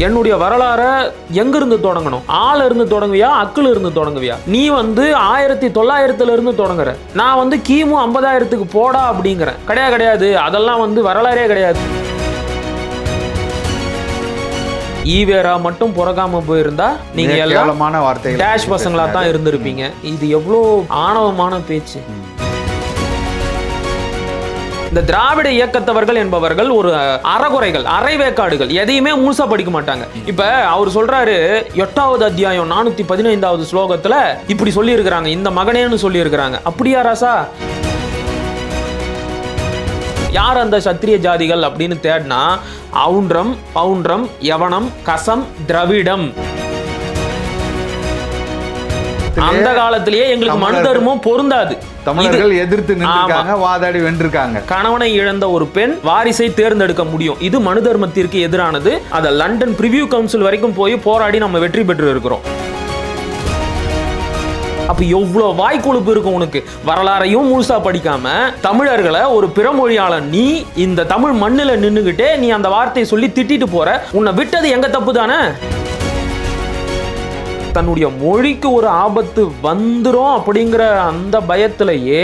என்னுடைய வரலாறை எங்கிருந்து தொடங்கணும்? இருந்து தொடங்குவியா, அக்குல இருந்து தொடங்குவியா? நீ 1900 இருந்து தொடங்குற, நான் கிமு 50,000 போடா அப்படிங்கிறேன். கிடையாது, அதெல்லாம் வரலாறே கிடையாது. ஈவேரா மட்டும் பிறக்காம போயிருந்தா நீங்க எல்லாம் டேஷ் பசங்களா தான் இருந்திருப்பீங்க. இது எவ்வளோ ஆணவமான பேச்சு. இந்த திராவிட இயக்கத்தவர்கள் என்பவர்கள் ஒரு அறகுறைகள், அரைவேக்காடுகள், எதையுமே முழுசா படிக்க மாட்டாங்க. இப்ப அவர் சொல்றாரு 8வது அத்தியாயம் 415வது ஸ்லோகத்துல இப்படி சொல்லி இருக்கிறாங்க, இந்த மகனேன்னு சொல்லி இருக்கிறாங்க. அப்படியா ராசா? யார் அந்த சத்திரிய ஜாதிகள் அப்படின்னு தேடினா அவுன்றம், பவுன்றம், யவனம், கசம், திராவிடம். அந்த காலத்திலேயே எங்களுக்கு மனு தர்மம் பொருந்தாது. தமிழர்கள் எதிர்த்து நின்றுக்காங்க, வாதாடி வென்றிருக்காங்க. கணவனை இழந்த ஒரு பெண் வாரிசை தேர்ந்தெடுக்க முடியும், இது மனு தர்மத்திற்கு எதிரானது. அத லண்டன் பிரிவியூ கவுன்சில் வரைக்கும் போய் போராடி நம்ம வெற்றி பெற்று இருக்கிறோம். அப்ப எவ்வளவு வாய்க்கொழுப்பு இருக்கும் உனக்கு? வரலாறையும் முழுசா படிக்காம தமிழர்களை ஒரு பிறமொழியாளன் நீ இந்த தமிழ் மண்ணில நின்னுகிட்டே நீ அந்த வார்த்தையை சொல்லி திட்டிட்டு போற. உன்னை விட்டது எங்க தப்பு தானே? தன்னுடைய மொழிக்கு ஒரு ஆபத்து வந்துரும் அப்படிங்கிற அந்த பயத்திலேயே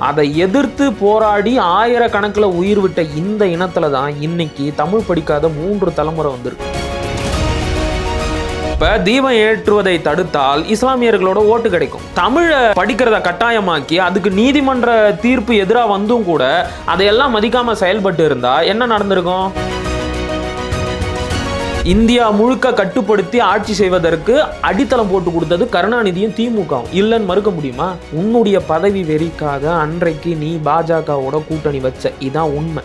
அதை எதிர்த்து போராடி ஆயிரக்கணக்கில் உயிர் விட்ட இந்த இனத்துல தான் இன்னைக்கு தமிழ் படிக்காத 3 தலைமுறை வந்திருக்கு. இப்ப தீபம் ஏற்றுவதை தடுத்தால் இஸ்லாமியர்களோட ஓட்டு கிடைக்கும். தமிழை படிக்கிறத கட்டாயமாக்கி அதுக்கு நீதிமன்ற தீர்ப்பு எதிராக வந்தும் கூட அதையெல்லாம் மதிக்காம செயல்பட்டு இருந்தா என்ன நடந்திருக்கும்? இந்தியா முழுக்க கட்டுப்படுத்தி ஆட்சி செய்வதற்கு அடித்தளம் போட்டு கொடுத்தது கருணாநிதியும் திமுகவும். இல்லைன்னு மறுக்க முடியுமா? உன்னுடைய பதவி வெறிக்காக அன்றைக்கு நீ பாஜகவோட கூட்டணி வச்ச, இதான் உண்மை.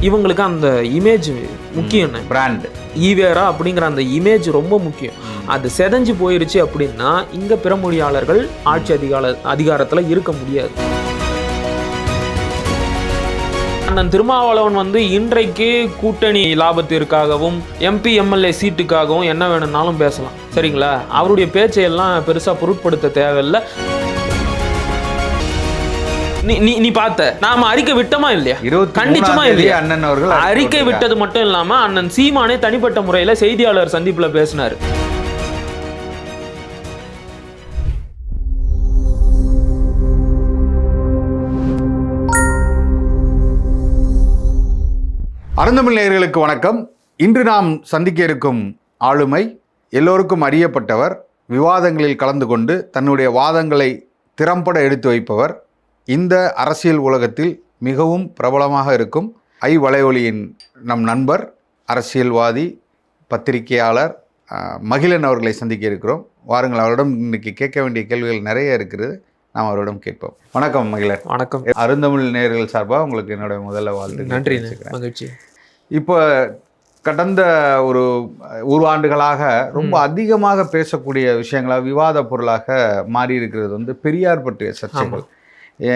இவங்களுக்கு அந்த இமேஜ் முக்கியம், பிராண்ட் ஈவேரா அப்படிங்கிற அந்த இமேஜ் ரொம்ப முக்கியம். அது செதஞ்சு போயிருச்சு அப்படின்னா இங்க பிறமொழியாளர்கள் ஆட்சி அதிகாரத்துல இருக்க முடியாது. அண்ணன் திருமாவளவன் இன்றைக்கு கூட்டணி லாபத்திற்காகவும் எம்பி எம்எல்ஏ சீட்டுக்காகவும் என்ன வேணும்னாலும் பேசலாம், சரிங்களா? அவருடைய பேச்சையெல்லாம் பெருசா பொருட்படுத்த தேவையில்லை. நீ பார்த்த நாம அறிக்கை விட்டமா இல்லையா? கண்டிச்சமா இல்லையா? அண்ணன் அவர்கள் அறிக்கை விட்டது மட்டும் இல்லாம அண்ணன் சீமானே தனிப்பட்ட முறையில செய்தியாளர் சந்திப்புல பேசினாரு. அருந்தமிழ் நேயர்களுக்கு வணக்கம். இன்று நாம் சந்திக்க இருக்கும் ஆளுமை எல்லோருக்கும் அறியப்பட்டவர், விவாதங்களில் கலந்து கொண்டு தன்னுடைய வாதங்களை திறம்பட எடுத்து வைப்பவர், இந்த அரசியல் உலகத்தில் மிகவும் பிரபலமாக இருக்கும் வலையொலியின் நம் நண்பர், அரசியல்வாதி, பத்திரிகையாளர் மகிழன் அவர்களை சந்திக்க இருக்கிறோம். வாருங்கள், அவரிடம் இன்னைக்கு கேட்க வேண்டிய கேள்விகள் நிறைய இருக்கிறது, நாம் அவரிடம் கேட்போம். வணக்கம் மகிழன். வணக்கம். அருந்தமிழ் நேயர்கள் சார்பாக உங்களுக்கு என்னோட முதல்ல வாழ்த்து. நன்றி, மகிழ்ச்சி. இப்போ கடந்த ஒரு ஆண்டுகளாக ரொம்ப அதிகமாக பேசக்கூடிய விஷயங்களாக, விவாத பொருளாக மாறி இருக்கிறது பெரியார் பற்றிய சர்ச்சைகள்.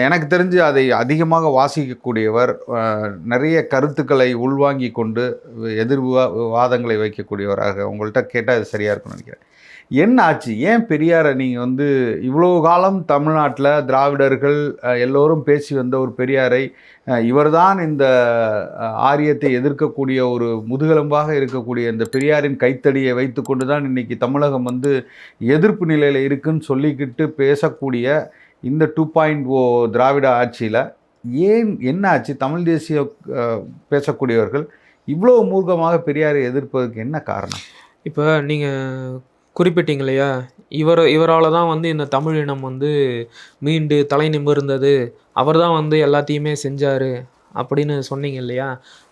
எனக்கு தெரிஞ்சு அதை அதிகமாக வாசிக்கக்கூடியவர், நிறைய கருத்துக்களை உள்வாங்கி கொண்டு வாதங்களை வைக்கக்கூடியவராக. உங்கள்கிட்ட கேட்டால் இது சரியாக இருக்கும்னு நினைக்கிறேன். என்ன ஆச்சு? ஏன் பெரியாரை நீங்கள் இவ்வளோ காலம் தமிழ்நாட்டில் திராவிடர்கள் எல்லோரும் பேசி வந்த ஒரு பெரியாரை, இவர்தான் இந்த ஆரியத்தை எதிர்க்கக்கூடிய ஒரு முதுகெலும்பாக இருக்கக்கூடிய இந்த பெரியாரின் கைத்தடியை வைத்து கொண்டு தான் இன்றைக்கி தமிழகம் எதிர்ப்பு நிலையில் இருக்குன்னு சொல்லிக்கிட்டு பேசக்கூடிய இந்த 2.0 திராவிட ஆட்சியில் என்ன ஆச்சு? தமிழ் தேசிய பேசக்கூடியவர்கள் இவ்வளோ மூர்க்கமாக பெரியாரை எதிர்ப்பதற்கு என்ன காரணம்? இப்போ நீங்கள் குறிப்பிட்டீங்க இல்லையா, இவரால் தான் இந்த தமிழ் இனம் மீண்டு தலை நிமிர்ந்தது, அவர் தான் எல்லாத்தையுமே செஞ்சார் அப்படின்னு சொன்னீங்க இல்லையா?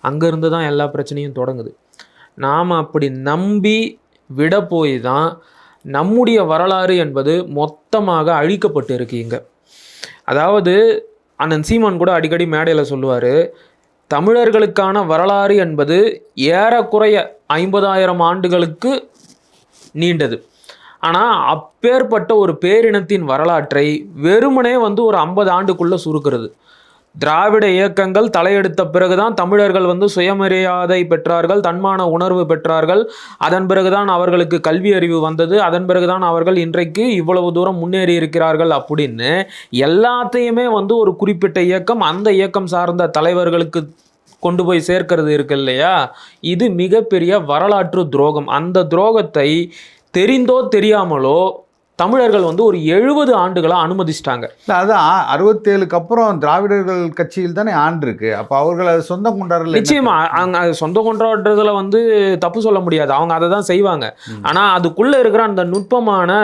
அங்கேருந்து தான் எல்லா பிரச்சனையும் தொடங்குது. நாம் அப்படி நம்பி விட போய் தான் நம்முடைய வரலாறு என்பது மொத்தமாக அழிக்கப்பட்டு இருக்கு இங்கே. அதாவது அண்ணன் சீமான் கூட அடிக்கடி மேடையில் சொல்லுவார், தமிழர்களுக்கான வரலாறு என்பது ஏறக்குறைய 50,000 ஆண்டுகளுக்கு நீண்டது. ஆனால் அப்பேற்பட்ட ஒரு பேரினத்தின் வரலாற்றை வெறுமனே ஒரு 50 ஆண்டுக்குள்ளே சுருக்கிறது. திராவிட இயக்கங்கள் தலையெடுத்த பிறகுதான் தமிழர்கள் சுயமரியாதை பெற்றார்கள், தன்மான உணர்வு பெற்றார்கள். அதன் பிறகுதான் அவர்களுக்கு கல்வி அறிவு வந்தது. அதன் பிறகுதான் அவர்கள் இன்றைக்கு இவ்வளவு தூரம் முன்னேறி இருக்கிறார்கள் அப்படின்னு எல்லாத்தையுமே ஒரு குறிப்பிட்ட இயக்கம், அந்த இயக்கம் சார்ந்த தலைவர்களுக்கு கொண்டு போய் சேர்க்கிறது இருக்கு இல்லையா, இது மிகப்பெரிய வரலாற்று துரோகம். அந்த துரோகத்தை தெரிந்தோ தெரியாமலோ தமிழர்கள் வந்து ஒரு 70 ஆண்டுகளா அனுமதிச்சிட்டாங்க. அதான் 67க்கு அப்புறம் திராவிடர்கள் கட்சியில் தானே ஆண்டு இருக்கு. அப்ப அவர்கள் அதை சொந்தம் கொண்டாடல. நிச்சயமா அங்க சொந்தம் கொண்டாடுறதுல வந்து தப்பு சொல்ல முடியாது, அவங்க அதை தான் செய்வாங்க. ஆனா அதுக்குள்ள இருக்கிற அந்த நுட்பமான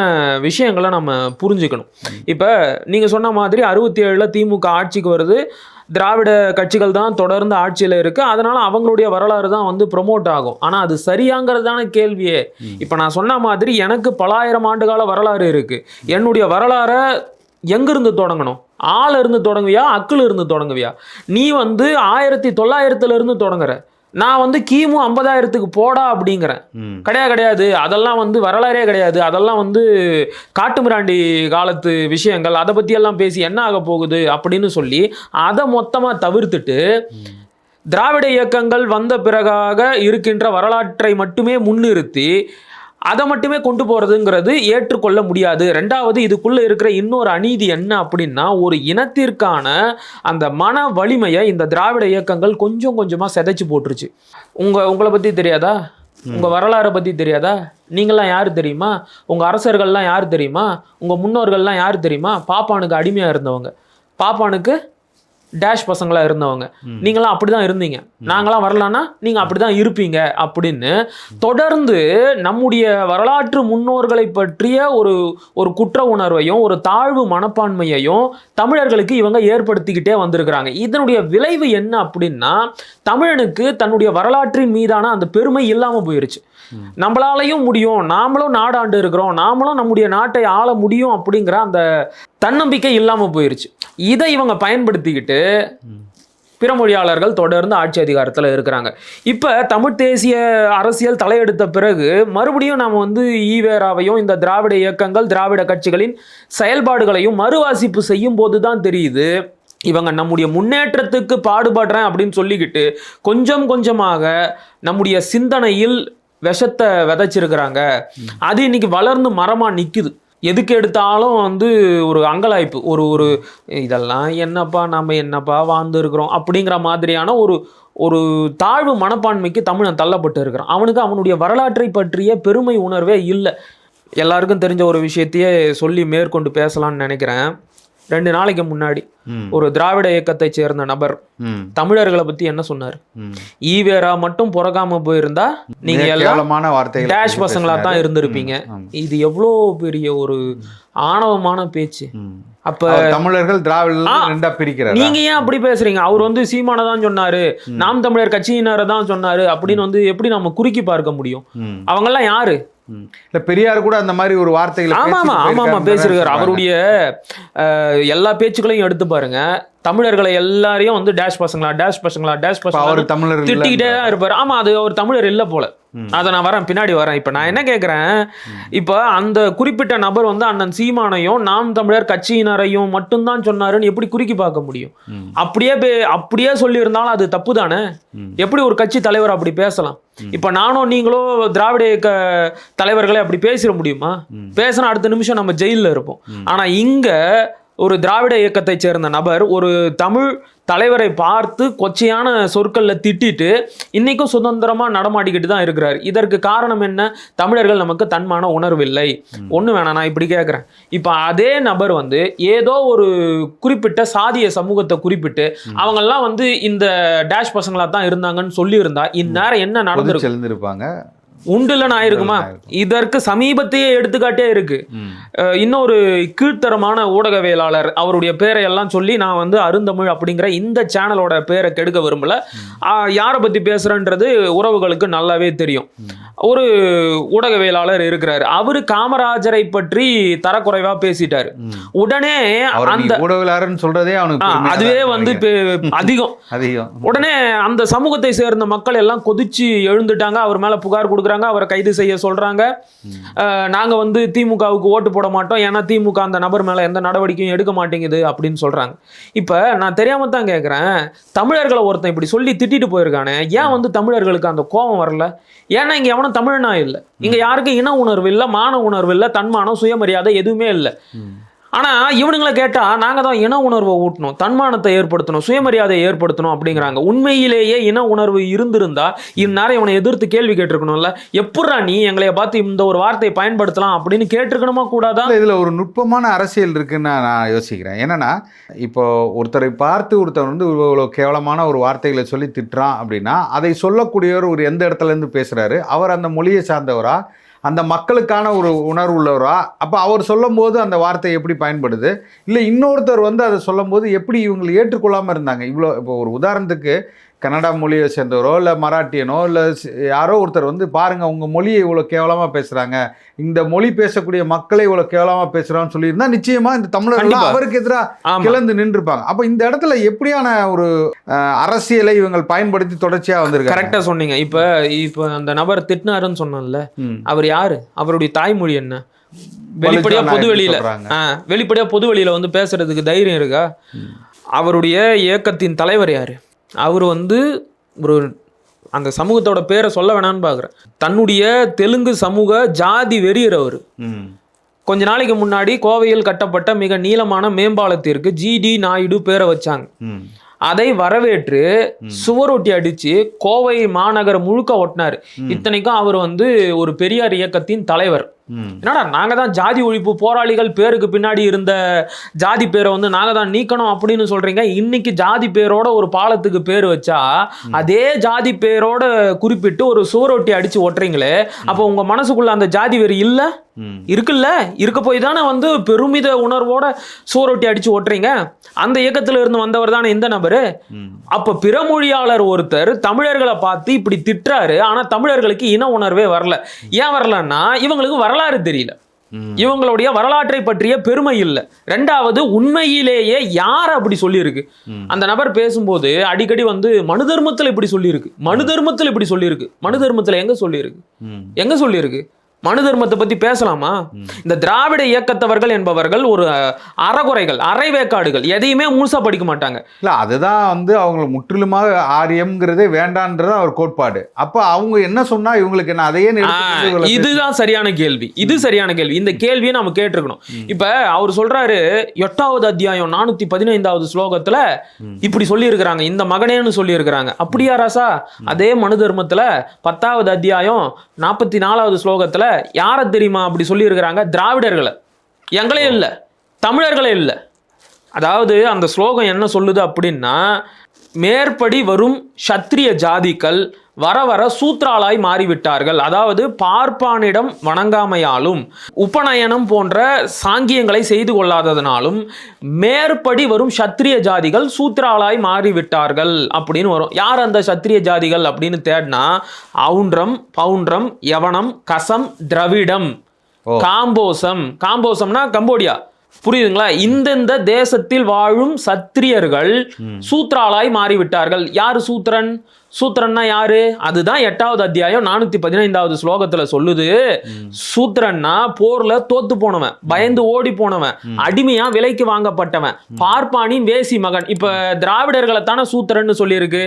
விஷயங்களை நம்ம புரிஞ்சுக்கணும். இப்ப நீங்க சொன்ன மாதிரி 67ல திமுக ஆட்சிக்கு வருது, திராவிட கட்சிகள் தான் தொடர்ந்து ஆட்சியில் இருக்கு, அதனால அவங்களுடைய வரலாறு தான் வந்து ப்ரொமோட் ஆகும். ஆனா அது சரியாங்கிறதான கேள்வியே. இப்ப நான் சொன்ன மாதிரி எனக்கு பலாயிரம் ஆண்டுகால வரலாறு இருக்கு. என்னுடைய வரலாறை எங்கிருந்து தொடங்கணும்? ஆள் இருந்து தொடங்குவியா, அக்குல இருந்து தொடங்குவியா? நீ வந்து 1900 இருந்து தொடங்குற, நான் வந்து கிமு 50,000க்கு போடா அப்படிங்கிறேன். கிடையாது, அதெல்லாம் வந்து வரலாறே கிடையாது, அதெல்லாம் வந்து காட்டுமிராண்டி காலத்து விஷயங்கள், அதை பத்தி எல்லாம் பேசி என்ன ஆக போகுது அப்படின்னு சொல்லி அதை மொத்தமா தவிர்த்துட்டு திராவிட இயக்கங்கள் வந்த பிறகாக இருக்கின்ற வரலாற்றை மட்டுமே முன்னிறுத்தி அதை மட்டுமே கொண்டு போறதுங்கிறது ஏற்றுக்கொள்ள முடியாது. ரெண்டாவது, இதுக்குள்ள இருக்கிற இன்னொரு அநீதி என்ன அப்படின்னா, ஒரு இனத்திற்கான அந்த மன வலிமையை இந்த திராவிட இயக்கங்கள் கொஞ்சம் கொஞ்சமா சிதைச்சு போட்டுருச்சு. உங்களை பத்தி தெரியாதா? உங்க வரலாறை பத்தி தெரியாதா? நீங்கள்லாம் யாரு தெரியுமா? உங்க அரசர்கள்லாம் யாரு தெரியுமா? உங்க முன்னோர்கள்லாம் யாரு தெரியுமா? பாப்பானுக்கு அடிமையா இருந்தவங்க, பாப்பானுக்கு டேஷ் பசங்களா இருந்தவங்க, நீங்களாம் அப்படிதான் இருந்தீங்க, நாங்களாம் வரலான்னா நீங்க அப்படிதான் இருப்பீங்க அப்படின்னு தொடர்ந்து நம்முடைய வரலாற்று முன்னோர்களை பற்றிய ஒரு குற்ற உணர்வையும் ஒரு தாழ்வு மனப்பான்மையையும் தமிழர்களுக்கு இவங்க ஏற்படுத்திக்கிட்டே வந்திருக்கிறாங்க. இதனுடைய விளைவு என்ன அப்படின்னா, தமிழனுக்கு தன்னுடைய வரலாற்றின் மீதான அந்த பெருமை இல்லாம போயிருச்சு. நம்மளாலையும் முடியும், நாமளும் நாடாண்டு இருக்கிறோம், நாமளும் நம்முடைய நாட்டை ஆள முடியும் அப்படிங்கிற அந்த தன்னம்பிக்கை இல்லாம போயிருச்சு. இதை இவங்க பயன்படுத்திக்கிட்டு பிற மொழியாளர்கள் தொடர்ந்து ஆட்சி அதிகாரத்தில் இருக்கிறாங்க. இப்போ தமிழ் தேசிய அரசியல் தலையெடுத்த பிறகு மறுபடியும் நாம் வந்து ஈவேராவையும் இந்த திராவிட இயக்கங்கள் திராவிட கட்சிகளின் செயல்பாடுகளையும் மறுவாசிப்பு செய்யும் போது தான் தெரியுது, இவங்க நம்முடைய முன்னேற்றத்துக்கு பாடுபடுறேன் அப்படின்னு சொல்லிக்கிட்டு கொஞ்சம் கொஞ்சமாக நம்முடைய சிந்தனையில் விஷத்தை விதைச்சிருக்கிறாங்க. அது இன்னைக்கு வளர்ந்து மரமா நிக்குது. எதுக்கு எடுத்தாலும் வந்து ஒரு அங்கலாய்ப்பு, ஒரு இதெல்லாம் என்னப்பா நம்ம என்னப்பா வாழ்ந்து இருக்கிறோம் அப்படிங்கிற மாதிரியான ஒரு தாழ்வு மனப்பான்மைக்கு தமிழன் தள்ளப்பட்டு இருக்கிறான். அவனுக்கு அவனுடைய வரலாற்றை பற்றிய பெருமை உணர்வே இல்லை. எல்லாருக்கும் தெரிஞ்ச ஒரு விஷயத்தையே சொல்லி மேற்கொண்டு பேசலாம்னு நினைக்கிறேன். 2 நாளைக்கு முன்னாடி ஒரு திராவிட இயக்கத்தை சேர்ந்த நபர் தமிழர்களை பத்தி என்ன சொன்னார்? ஈவேரா மட்டும் பிறக்காம போயிருந்தா நீங்க எல்லாம் டேஷ் பசங்களா தான் இருந்திருப்பீங்க. இது எவ்வளோ பெரிய ஒரு ஆணவமான பேச்சு. அப்ப தமிழர்கள் திராவிட பிரிக்கிறார். நீங்க ஏன் அப்படி பேசுறீங்க? அவர் வந்து சீமானை தான் சொன்னாரு, நாம் தமிழர் கட்சியினரை தான் சொன்னாரு அப்படின்னு வந்து எப்படி நம்ம குறுக்கி பார்க்க முடியும்? அவங்க எல்லாம் யாரு? இல்ல பெரியார் கூட அந்த மாதிரி ஒரு வார்த்தைகளை ஆமா பேசிருக்காரு. அவருடைய எல்லா பேச்சுக்களையும் எடுத்து பாருங்க, தமிழர்களை எல்லாரையும் வந்து டேஷ் பசங்களா திட்டிக்கிட்டே தான் இருப்பாரு. ஆமா, அது ஒரு தமிழர் இல்ல போல. அதை நான் பின்னாடி வரேன். இப்ப நான் என்ன கேட்கிறேன், இப்ப அந்த குறிப்பிட்ட நபர் வந்து அண்ணன் சீமானையும் நாம் தமிழர் கட்சியினரையும் மட்டும்தான் சொன்னாருன்னு எப்படி குறுக்கி பார்க்க முடியும்? அப்படியே சொல்லி இருந்தாலும் அது தப்பு தானே. எப்படி ஒரு கட்சி தலைவர் அப்படி பேசலாம்? இப்ப நானும் நீங்களோ திராவிட இயக்க தலைவர்களை அப்படி பேசிட முடியுமா? பேசினா அடுத்த நிமிஷம் நம்ம ஜெயிலில் இருப்போம். ஆனா இங்க ஒரு திராவிட இயக்கத்தை சேர்ந்த நபர் ஒரு தமிழ் தலைவரை பார்த்து கொச்சையான சொற்கள்ல திட்டிட்டு இன்னைக்கும் சுதந்திரமா நடமாடிக்கிட்டு தான் இருக்கிறார். இதற்கு காரணம் என்ன? தமிழர்கள் நமக்கு தன்மான உணர்வு இல்லை. ஒண்ணு வேணாம், நான் இப்படி கேட்கிறேன். இப்ப அதே நபர் வந்து ஏதோ ஒரு குறிப்பிட்ட சாதிய சமூகத்தை குறிப்பிட்டு அவங்க எல்லாம் வந்து இந்த டேஷ் பசங்களா தான் இருந்தாங்கன்னு சொல்லி இருந்தா இந்நேரம் என்ன நடந்திருப்பாங்க? உண்டுலன்னு ஆயிருக்குமா? இதற்கு சமீபத்தையே எடுத்துக்காட்டே இருக்கு. இன்னொரு கீழ்த்தரமான ஊடகவியலாளர், அவருடைய பேரை எல்லாம் சொல்லி நான் வந்து அருந்தமிழ் அப்படிங்கிற இந்த சேனலோட பேரை கெடுக்க விரும்பல, யாரை பத்தி பேசுறன்றது உறவுகளுக்கு நல்லாவே தெரியும். ஒரு ஊடகவியலாளர் இருக்கிறாரு, அவரு காமராஜரை பற்றி தரக்குறைவா பேசிட்டாரு. உடனே அந்த ஊடகவியலாளர் சொல்றதே அதுவே வந்து அதிகம். உடனே அந்த சமூகத்தை சேர்ந்த மக்கள் எல்லாம் கொதிச்சு எழுந்துட்டாங்க, அவர் மேல புகார் கொடுக்குறாங்க, அவரை கைது செய்ய சொல்றாங்க. நாங்க வந்து திமுகவுக்கு ஓட்டு போட மாட்டோம், ஏன்னா திமுக அந்த நபர் மேல எந்த நடவடிக்கையும் எடுக்க மாட்டேங்குது அப்படின்னு சொல்றாங்க. இப்ப நான் தெரியாம தான் கேட்கிறேன், தமிழர்களை ஒருத்தன் இப்படி சொல்லி திட்டிட்டு போயிருக்கானே, ஏன் வந்து தமிழர்களுக்கு அந்த கோபம் வரல? ஏன்னா இங்க எவனும் தமிழனா இல்லை, இங்க யாருக்கும் இன உணர்வு இல்லை, மான உணர்வு இல்லை, தன்மானம் சுயமரியாதை எதுவுமே இல்லை. ஆனால் இவனுங்களை கேட்டால் நாங்கள் தான் இன உணர்வை ஊட்டணும், தன்மானத்தை ஏற்படுத்தணும், சுயமரியாதையை ஏற்படுத்தணும் அப்படிங்கிறாங்க. உண்மையிலேயே இன உணர்வு இருந்திருந்தா இந்நேரம் இவனை எதிர்த்து கேள்வி கேட்டிருக்கணும்ல. எப்படா நீ எங்களைய பார்த்து இந்த ஒரு வார்த்தையை பயன்படுத்தலாம் அப்படின்னு கேட்டிருக்கணுமா கூடாதா? இதில் ஒரு நுட்பமான அரசியல் இருக்குன்னு நான் யோசிக்கிறேன். என்னன்னா, இப்போ ஒருத்தரை பார்த்து ஒருத்தர் வந்து இவ்வளோ கேவலமான ஒரு வார்த்தைகளை சொல்லி திட்டுறான் அப்படின்னா, அதை சொல்லக்கூடியவர் ஒரு எந்த இடத்துல இருந்து பேசுறாரு, அவர் அந்த மொழியை சார்ந்தவரா, அந்த மக்களுக்கான ஒரு உணர்வு உள்ளவரா, அப்போ அவர் சொல்லும் போது அந்த வார்த்தை எப்படி பயன்படுது, இல்லை இன்னொருத்தர் வந்து அதை சொல்லும் போது எப்படி இவங்களை ஏற்றுக்கொள்ளாமல் இருந்தாங்க. இவ்வளோ இப்போ ஒரு உதாரணத்துக்கு கன்னடா மொழியை சேர்ந்தவரோ இல்லை மராட்டியனோ இல்லை யாரோ ஒருத்தர் வந்து பாருங்கள் உங்கள் மொழியை இவ்வளோ கேவலமாக பேசுகிறாங்க, இந்த மொழி பேசக்கூடிய மக்களை இவ்வளோ கேவலமாக பேசுகிறான்னு சொல்லியிருந்தா நிச்சயமாக இந்த தமிழர்கள் அவருக்கு எதிராக கிளந்து நின்றுப்பாங்க. அப்போ இந்த இடத்துல எப்படியான ஒரு அரசியலை இவங்க பயன்படுத்தி தொடர்ச்சியாக வந்திருக்காங்க? கரெக்டாக சொன்னீங்க. இப்போ அந்த நபர் திட்டினாருன்னு சொன்னான்ல, அவர் யாரு, அவருடைய தாய்மொழி என்ன? வெளிப்படையா பொது வெளியில வந்து பேசுறதுக்கு தைரியம் இருக்கா? அவருடைய இயக்கத்தின் தலைவர் யாரு? அவர் வந்து ஒரு அந்த சமூகத்தோட பேரை சொல்ல வேணான்னு பார்க்குறேன். தன்னுடைய தெலுங்கு சமூக ஜாதி வெறியர் அவர். கொஞ்ச நாளைக்கு முன்னாடி கோவையில் கட்டப்பட்ட மிக நீளமான மேம்பாலத்திற்கு ஜிடி நாயுடு பேரை வச்சாங்க. அதை வரவேற்று சுவரொட்டி அடிச்சு கோவை மாநகர முழுக்க ஒட்டினார். இத்தனைக்கும் அவர் வந்து ஒரு பெரியார் இயக்கத்தின் தலைவர். என்னடா நாங்க தான் ஜாதி ஒழிப்பு போராளிகள், பேருக்கு பின்னாடி இருந்த ஜாதி பேரை வந்து நாங்க தான் நீக்கணும் அப்படின்னு சொல்றீங்க. இன்னைக்கு ஜாதி பேரோட ஒரு பாலத்துக்கு பேர் வச்சா அதே ஜாதி பேரோட குறிப்பிட்டு ஒரு சுவரொட்டி அடிச்சு ஒட்டுறீங்களே, அப்போ உங்க மனசுக்குள்ள அந்த ஜாதி வெறி இல்ல இருக்குல்ல? இருக்க போய் தானே வந்து பெருமித உணர்வோட சுவரொட்டி அடிச்சு ஒட்டுறீங்க. அந்த இயக்கத்துல இருந்து வந்தவர் தானே இந்த நபரு. அப்ப பிறமொழியாளர் ஒருத்தர் தமிழர்களை பார்த்து இப்படி திட்டுறாரு, ஆனா தமிழர்களுக்கு இன உணர்வே வரல. ஏன் வரலன்னா இவங்களுக்கு வரலாறு தெரியல, இவங்களுடைய வரலாற்றை பற்றிய பெருமை இல்லை. ரெண்டாவது, உண்மையிலேயே யார் அப்படி சொல்லியிருக்கு? அந்த நபர் பேசும்போது அடிக்கடி வந்து மனு தர்மத்தில் இப்படி சொல்லியிருக்கு, மனு தர்மத்தில் இப்படி சொல்லியிருக்கு. மனு தர்மத்தில் எங்க சொல்லியிருக்கு? எங்க சொல்லியிருக்கு? மனு தர்மத்தை பத்தி பேசலாமா? இந்த திராவிட இயக்கத்தவர்கள் என்பவர்கள் ஒரு அறகுறைகள், அரைவேக்காடுகள், எதையுமே முழுசா படிக்க மாட்டாங்க. இல்ல அதுதான் வந்து அவங்க முற்றிலுமாக ஆரியம்ங்கிறதே வேண்டான்றது அவர் கோட்பாடு. அப்ப அவங்க என்ன சொன்னா இவங்களுக்கு என்ன அதையே? இதுதான் சரியான கேள்வி. இது சரியான கேள்வி. இந்த கேள்வியை நம்ம கேட்டிருக்கணும். இப்ப அவர் சொல்றாரு 8வது அத்தியாயம் 415வது ஸ்லோகத்துல இப்படி சொல்லி இருக்கிறாங்க, இந்த மகனேன்னு சொல்லி இருக்கிறாங்க. அப்படியா ராசா? அதே மனு தர்மத்துல 10வது அத்தியாயம் 44வது ஸ்லோகத்துல யார தெரியுமா அப்படி சொல்லி இருக்கிறாங்க? திராவிடர்களை. எங்களே இல்லை, தமிழர்களே இல்லை. அதாவது அந்த ஸ்லோகம் என்ன சொல்லுது அப்படின்னா, மேற்படி வரும் சத்திரிய ஜாதிகள் வர வர சூத்ராலாய் மாறிவிட்டார்கள். அதாவது பார்ப்பானிடம் வணங்காமையாலும் உபநயனம் போன்ற சாங்கியங்களை செய்து கொள்ளாததனாலும் மேற்படி வரும் சத்திரிய ஜாதிகள் சூத்ராலாய் மாறிவிட்டார்கள் அப்படின்னு வரும். யார் அந்த சத்திரிய ஜாதிகள் அப்படின்னு தேடினா அவுன்றம், பவுன்றம், யவனம், கசம், திராவிடம், காம்போசம். காம்போசம்னா கம்போடியா, புரியுதுங்களா? இந்தந்த தேசத்தில் வாழும் சத்திரியர்கள் சூத்ராலாய் மாறிவிட்டார்கள். யாரு சூத்திரன்? சூத்திரன்னா யாரு? அதுதான் 8வது அத்தியாயம் 415வது ஸ்லோகத்துல சொல்லுது. சூத்திரன்னா போர்ல தோத்து போனவன், பயந்து ஓடி போனவன், அடிமையா விலைக்கு வாங்கப்பட்டவன், பார்ப்பானின் வேசி மகன். இப்ப திராவிடர்களை தானே சூத்திரன்னு சொல்லியிருக்கு.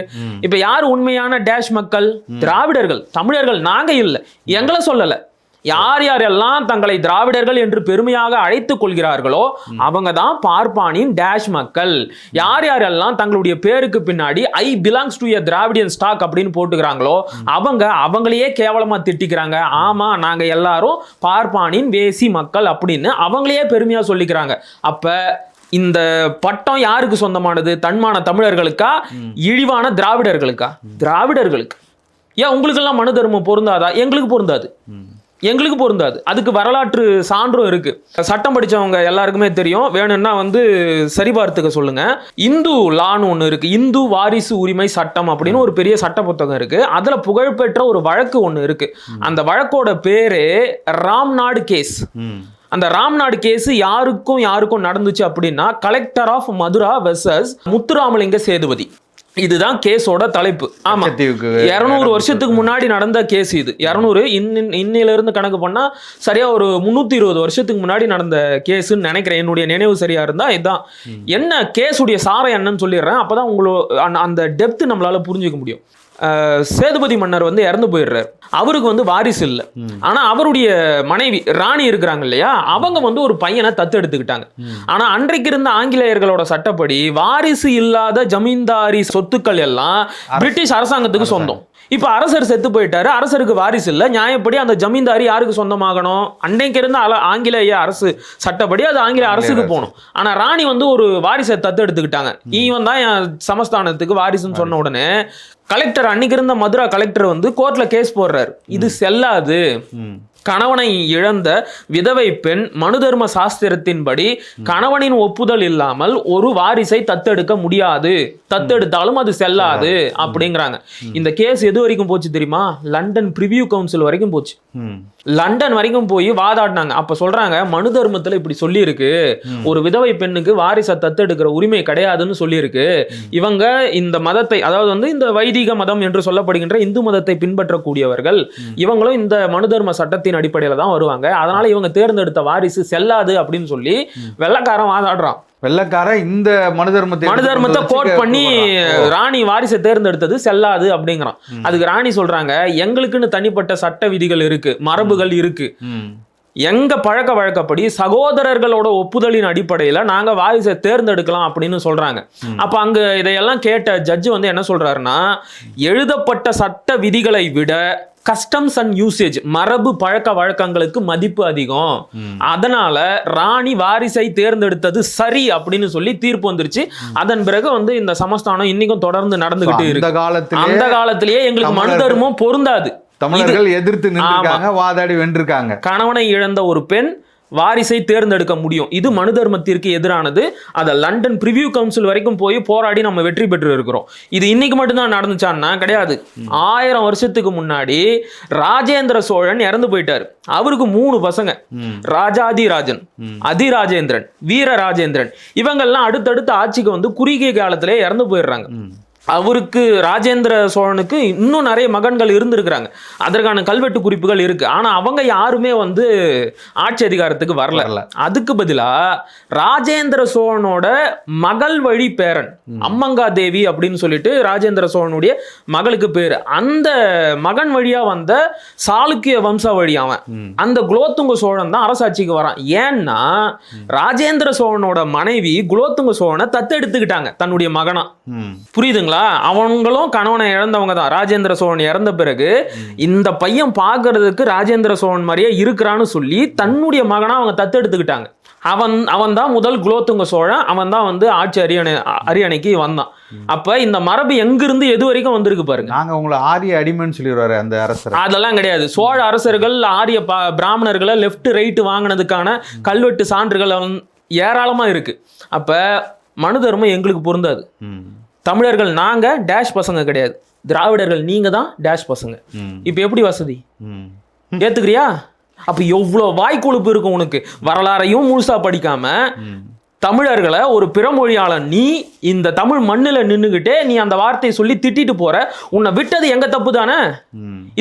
இப்ப யார் உண்மையான டேஷ் மக்கள்? திராவிடர்கள், தமிழர்கள். நாங்க இல்லை, எங்களை சொல்லல. யார் யாரெல்லாம் தங்களை திராவிடர்கள் என்று பெருமையாக அழைத்துக் கொள்கிறார்களோ அவங்க தான் பார்ப்பானின் டேஷ் மக்கள். யார் யாரெல்லாம் தங்களுடைய பேருக்கு பின்னாடி I belongs to a Dravidian stock அப்படின்னு போட்டுக்கிறாங்களோ அவங்களையே கேவலமா திட்டிக்கிறாங்க. ஆமா, நாங்க எல்லாரும் பார்ப்பானின் வேசி மக்கள் அப்படின்னு அவங்களையே பெருமையா சொல்லிக்கிறாங்க. அப்ப இந்த பட்டம் யாருக்கு சொந்தமானது? தன்மான தமிழர்களுக்கா, இழிவான திராவிடர்களுக்கா? திராவிடர்களுக்கு. ஏன் உங்களுக்கெல்லாம் மனு தர்மம் பொருந்தாதா? எங்களுக்கு பொருந்தாது, எங்களுக்கு பொருந்தாது. அதுக்கு வரலாற்று சான்றும் இருக்கு. சட்டம் படிச்சவங்க எல்லாருக்குமே தெரியும், வேணும்னா வந்து சரிபார்த்துக்க சொல்லுங்க. இந்து லான்னு ஒன்று இருக்கு, இந்து வாரிசு உரிமை சட்டம் அப்படின்னு ஒரு பெரிய சட்ட புத்தகம் இருக்கு. அதுல புகழ்பெற்ற ஒரு வழக்கு ஒன்று இருக்கு. அந்த வழக்கோட பேரு ராம்நாடு கேஸ். அந்த ராம்நாடு கேஸ் யாருக்கும் நடந்துச்சு அப்படின்னா, collector of Madura versus Muthuramalinga Sethupathi. இதுதான் கேஸோட தலைப்பு. ஆமா, 200 வருஷத்துக்கு முன்னாடி நடந்த கேஸ் இது. 200 இன்னில இருந்து கணக்கு பண்ணா சரியா ஒரு 320 வருஷத்துக்கு முன்னாடி நடந்த கேஸ்ன்னு நினைக்கிறேன், என்னுடைய நினைவு சரியா இருந்தா. இதுதான் என்ன கேஸுடைய சாரம் என்னன்னு சொல்லிடுறேன், அப்பதான் உங்களுக்கு அந்த டெப்த் நம்மளால புரிஞ்சுக்க முடியும். சேதுபதி மன்னர் வந்து இறந்து போயிடுறாரு. அவருக்கு வந்து வாரிசு இல்லை. ஆனா அவருடைய மனைவி ராணி இருக்கிறாங்க இல்லையா, அவங்க வந்து ஒரு பையனை தத்து எடுத்துக்கிட்டாங்க. ஆனா அன்றைக்கு இருந்த ஆங்கிலேயர்களோட சட்டப்படி வாரிசு இல்லாத ஜமீன்தாரி சொத்துக்கள் எல்லாம் பிரிட்டிஷ் அரசாங்கத்துக்கு சொந்தம். இப்ப அரசர் செத்து போயிட்டாரு, அரசருக்கு வாரிசு இல்லை. நியாயப்படி அந்த ஜமீன்தாரி யாருக்கு சொந்தமாகணும்? அன்றைக்கு இருந்த ஆங்கிலேய அரசு சட்டப்படி அது ஆங்கிலேய அரசுக்கு போகணும். ஆனா ராணி வந்து ஒரு வாரிசை தத்து எடுத்துக்கிட்டாங்க. இவன் தான் என் சமஸ்தானத்துக்கு வாரிசுன்னு சொன்ன உடனே கலெக்டர், அன்னைக்கு இருந்த மதுரா கலெக்டர் வந்து கோர்ட்ல கேஸ் போடுறாரு. இது செல்லாது. கணவனை இழந்த விதவை பெண் மனு தர்ம சாஸ்திரத்தின்படி கணவனின் ஒப்புதல் இல்லாமல் ஒரு வாரிசை தத்தெடுக்க முடியாது, தத்தெடுத்தாலும் அது செல்லாது அப்படிங்கிறாங்க. இந்த கேஸ் எது வரைக்கும் போச்சு தெரியுமா? லண்டன் பிரிவியூ கவுன்சில் வரைக்கும் போச்சு. லண்டன் வரைக்கும் போய் வாதாடினாங்க. அப்ப சொல்றாங்க, மனு தர்மத்துல இப்படி சொல்லி இருக்கு, ஒரு விதவை பெண்ணுக்கு வாரிசை தத்தெடுக்கிற உரிமை கிடையாதுன்னு சொல்லி இருக்கு. இவங்க இந்த மதத்தை, அதாவது வந்து இந்த வைதிக மதம் என்று சொல்லப்படுகின்ற இந்து மதத்தை பின்பற்றக்கூடியவர்கள், இவங்களும் இந்த மனு தர்ம சட்டத்தின் அடிப்படையில தான் வருவாங்க. அதனால இவங்க தேர்ந்தெடுத்த வாரிசு செல்லாது அப்படின்னு சொல்லி வெள்ளைக்காரன் வாதாடுறான். வெள்ளைக்காரன் இந்த மனு தர்மத்தை கோட் பண்ணி ராணி வாரிசை தேர்ந்தெடுத்தது செல்லாது அப்படிங்கிறான். அதுக்கு ராணி சொல்றாங்க, எங்களுக்குன்னு தனிப்பட்ட சட்ட விதிகள் இருக்கு, மரபுகள் இருக்கு. எங்க பழக்க வழக்கப்படி சகோதரர்களோட ஒப்புதலின் அடிப்படையில நாங்க வாரிசை தேர்ந்தெடுக்கலாம் அப்படின்னு சொல்றாங்க. அப்ப அங்க இதையெல்லாம் கேட்ட ஜட்ஜு வந்து என்ன சொல்றாருன்னா, எழுதப்பட்ட சட்ட விதிகளை விட கஸ்டம்ஸ் அண்ட் யூசேஜ், மரபு பழக்க வழக்கங்களுக்கு மதிப்பு அதிகம், அதனால ராணி வாரிசை தேர்ந்தெடுத்தது சரி அப்படின்னு சொல்லி தீர்ப்பு வந்துருச்சு. அதன் பிறகு வந்து இந்த சமஸ்தானம் இன்னைக்கும் தொடர்ந்து நடந்துகிட்டு இருக்கு. அந்த காலத்திலேயே எங்களுக்கு மனு தர்மம் பொருந்தாது, தமிழர்கள் எதிர்த்து நின்றுக்காங்க, வாதாடி வென்றிருக்காங்க. கணவனை இழந்த ஒரு பெண் வாரிசை தேர்ந்தெடுக்க முடியும், இது மனு தர்மத்திற்கு எதிரானது. அதை லண்டன் பிரிவியூ கவுன்சில் வரைக்கும் போய் போராடி நம்ம வெற்றி பெற்று இருக்கிறோம். இது இன்னைக்கு மட்டும்தான் நடந்துச்சான்னா கிடையாது. 1000 வருஷத்துக்கு முன்னாடி ராஜேந்திர சோழன் இறந்து போயிட்டாரு. அவருக்கு 3 பசங்க, ராஜாதிராஜன், அதிராஜேந்திரன், வீரராஜேந்திரன். இவங்கெல்லாம் அடுத்தடுத்த ஆட்சிக்கு வந்து குறுகிய காலத்திலே இறந்து போயிடுறாங்க. அவருக்கு ராஜேந்திர சோழனுக்கு இன்னும் நிறைய மகன்கள் இருந்திருக்கிறாங்க, அதற்கான கல்வெட்டு குறிப்புகள் இருக்கு. ஆனா அவங்க யாருமே வந்து ஆட்சி அதிகாரத்துக்கு வரல. அதுக்கு பதிலா ராஜேந்திர சோழனோட மகள் வழி பேரன் அம்மங்கா தேவி அப்படின்னு சொல்லிட்டு ராஜேந்திர சோழனுடைய மகளுக்கு பேரு, அந்த மகன் வழியா வந்த சாளுக்கிய வம்சா வழி அவன், அந்த குலோத்துங்க சோழன் தான் அரசாட்சிக்கு வரான். ஏன்னா ராஜேந்திர சோழனோட மனைவி குலோத்துங்க சோழனை தத்தெடுத்துக்கிட்டாங்க தன்னுடைய மகனா. புரியுதுங்களா? அவங்களும் கணவனை இழந்தவங்க தான். ராஜேந்திர சோழன் இறந்த பிறகு இந்த பையன் பார்க்கறதுக்கு ராஜேந்திர சோழன் மாதிரியே இருக்கிறான்னு சொல்லி தன்னுடைய மகனா அவங்க தத்தெடுத்துக்கிட்டாங்க. அவன் தான் முதல் குலோத்துங்க சோழன், அவன் தான் வந்து ஆட்சி அரியணைக்கு வந்தான். அப்ப இந்த மரபு எங்கிருந்து எது வரைக்கும் வந்திருக்கு பாருங்க. நாங்க உங்களை ஆரிய அடிமைன்னு சொல்லிடுவாரு அந்த அரசர். அதெல்லாம் கிடையாது. சோழ அரசர்கள் ஆரிய பிராமணர்களை லெஃப்ட் ரைட் வாங்கினதுக்கான கல்வெட்டு சான்றுகள் ஏராளமா இருக்கு. அப்ப மனு தர்மம் எங்களுக்கு பொருந்தாது. தமிழர்கள் நாங்க டேஷ் பசங்க கிடையாது, திராவிடர்கள் நீங்க தான் டேஷ் பசங்க. இப்ப எப்படி வசதி ஏத்துக்கிறியா? அப்ப எவ்வளவு வாய்க்கொழுப்பு இருக்கும் உனக்கு. வரலாறையும் முழுசா படிக்காம தமிழர்களை ஒரு பிறமொழியாளன் நீ இந்த தமிழ் மண்ணுல நின்னுகிட்டே நீ அந்த வார்த்தையை சொல்லி திட்டிட்டு போற. உன்னை விட்டது எங்க தப்பு தானே?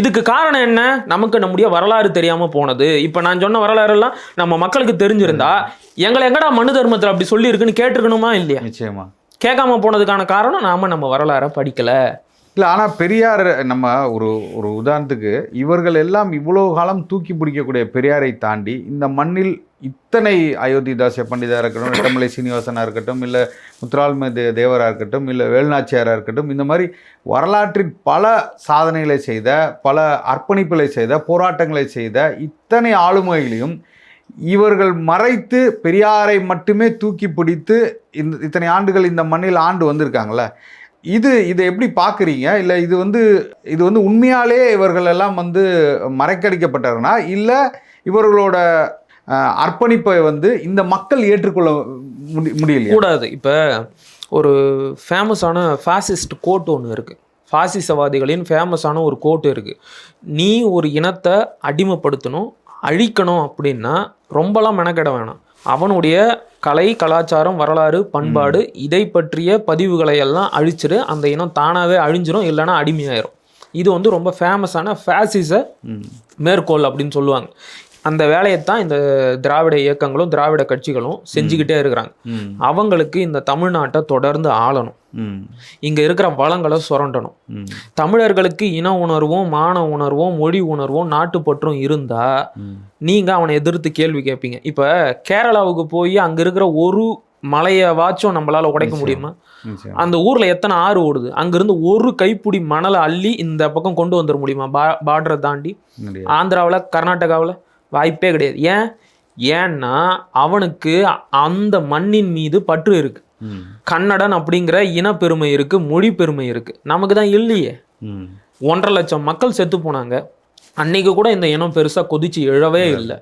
இதுக்கு காரணம் என்ன? நமக்கு நம்முடைய வரலாறு தெரியாம போனது. இப்ப நான் சொன்ன வரலாறு எல்லாம் நம்ம மக்களுக்கு தெரிஞ்சிருந்தா எங்களை எங்கடா மனு தர்மத்துல அப்படி சொல்லி இருக்குன்னு கேட்டிருக்கணுமா இல்லையா? நிச்சயமா கேட்காம போனதுக்கான காரணம் நம்ம வரலாறை படிக்கல. இல்லை, ஆனால் பெரியார் நம்ம ஒரு உதாரணத்துக்கு இவர்கள் எல்லாம் இவ்வளோ காலம் தூக்கி பிடிக்கக்கூடிய பெரியாரை தாண்டி இந்த மண்ணில் இத்தனை அயோத்திதாச பண்டிதராக இருக்கட்டும், இடமலை சீனிவாசனாக இருக்கட்டும், இல்லை முத்துராமலிங்க தேவராக இருக்கட்டும், இல்லை வேலுநாச்சியாராக இருக்கட்டும், இந்த மாதிரி வரலாற்றில் பல சாதனைகளை செய்த, பல அர்ப்பணிப்புகளை செய்த, போராட்டங்களை செய்த இத்தனை ஆளுமைகளையும் இவர்கள் மறைத்து பெரியாரை மட்டுமே தூக்கி பிடித்து இத்தனை ஆண்டுகள் இந்த மண்ணில் ஆண்டு வந்திருக்காங்களே, இதை எப்படி பார்க்குறீங்க? இல்லை இது வந்து உண்மையாலே இவர்கள் எல்லாம் வந்து மறைக்கடிக்கப்பட்டார்களா, இல்லை இவர்களோட அர்ப்பணிப்பை வந்து இந்த மக்கள் ஏற்றுக்கொள்ள முடியலையா? கூடாது. இப்போ ஒரு ஃபேமஸான ஃபாசிஸ்ட் கோட் ஒன்று இருக்குது, ஃபாசிசவாதிகளின் ஃபேமஸான ஒரு கோட்டு இருக்குது. நீ ஒரு இனத்தை அடிமைப்படுத்தணும், அழிக்கணும் அப்படின்னா ரொம்பலாம் மெனக்கெட வேணாம். அவனுடைய கலை, கலாச்சாரம், வரலாறு, பண்பாடு இதை பற்றிய பதிவுகளை எல்லாம் அழிச்சிரு, அந்த இனம் தானாகவே அழிஞ்சிரும், இல்லைன்னா அடிமையாயிரும். இது வந்து ரொம்ப ஃபேமஸான ஃபேசிச மேற்கோள் அப்படின்னு சொல்லுவாங்க. அந்த வேலையைத்தான் இந்த திராவிட இயக்கங்களும் திராவிட கட்சிகளும் செஞ்சுக்கிட்டே இருக்கிறாங்க. அவங்களுக்கு இந்த தமிழ்நாட்டை தொடர்ந்து ஆளணும். இங்க இருக்கிற வளங்களை சுரண்டணும். தமிழர்களுக்கு இன உணர்வும் மான உணர்வும் மொழி உணர்வும் நாட்டுப்பற்றும் இருந்தா நீங்க அவனை எதிர்த்து கேள்வி கேட்பீங்க. இப்ப கேரளாவுக்கு போய் அங்க இருக்கிற ஒரு மலையவாச்சும் நம்மளால உடைக்க முடியுமா? அந்த ஊர்ல எத்தனை ஆறு ஓடுது, அங்கிருந்து ஒரு கைப்பிடி மணலை அள்ளி இந்த பக்கம் கொண்டு வந்துட முடியுமா? பார்டரை தாண்டி ஆந்திராவில் கர்நாடகாவில் வாய்ப்பே கிடையாது. ஏன்னா அவனுக்கு அந்த மண்ணின் மீது பற்று இருக்கு. கன்னடன் அப்படிங்கிற இனப்பெருமை இருக்கு, மொழி பெருமை இருக்கு. நமக்கு தான் இல்லையே. 1.5 லட்சம் மக்கள் செத்து போனாங்க. அன்னைக்கு கூட இந்த இனம் பெருசா கொதிச்சு எழவே இல்லை.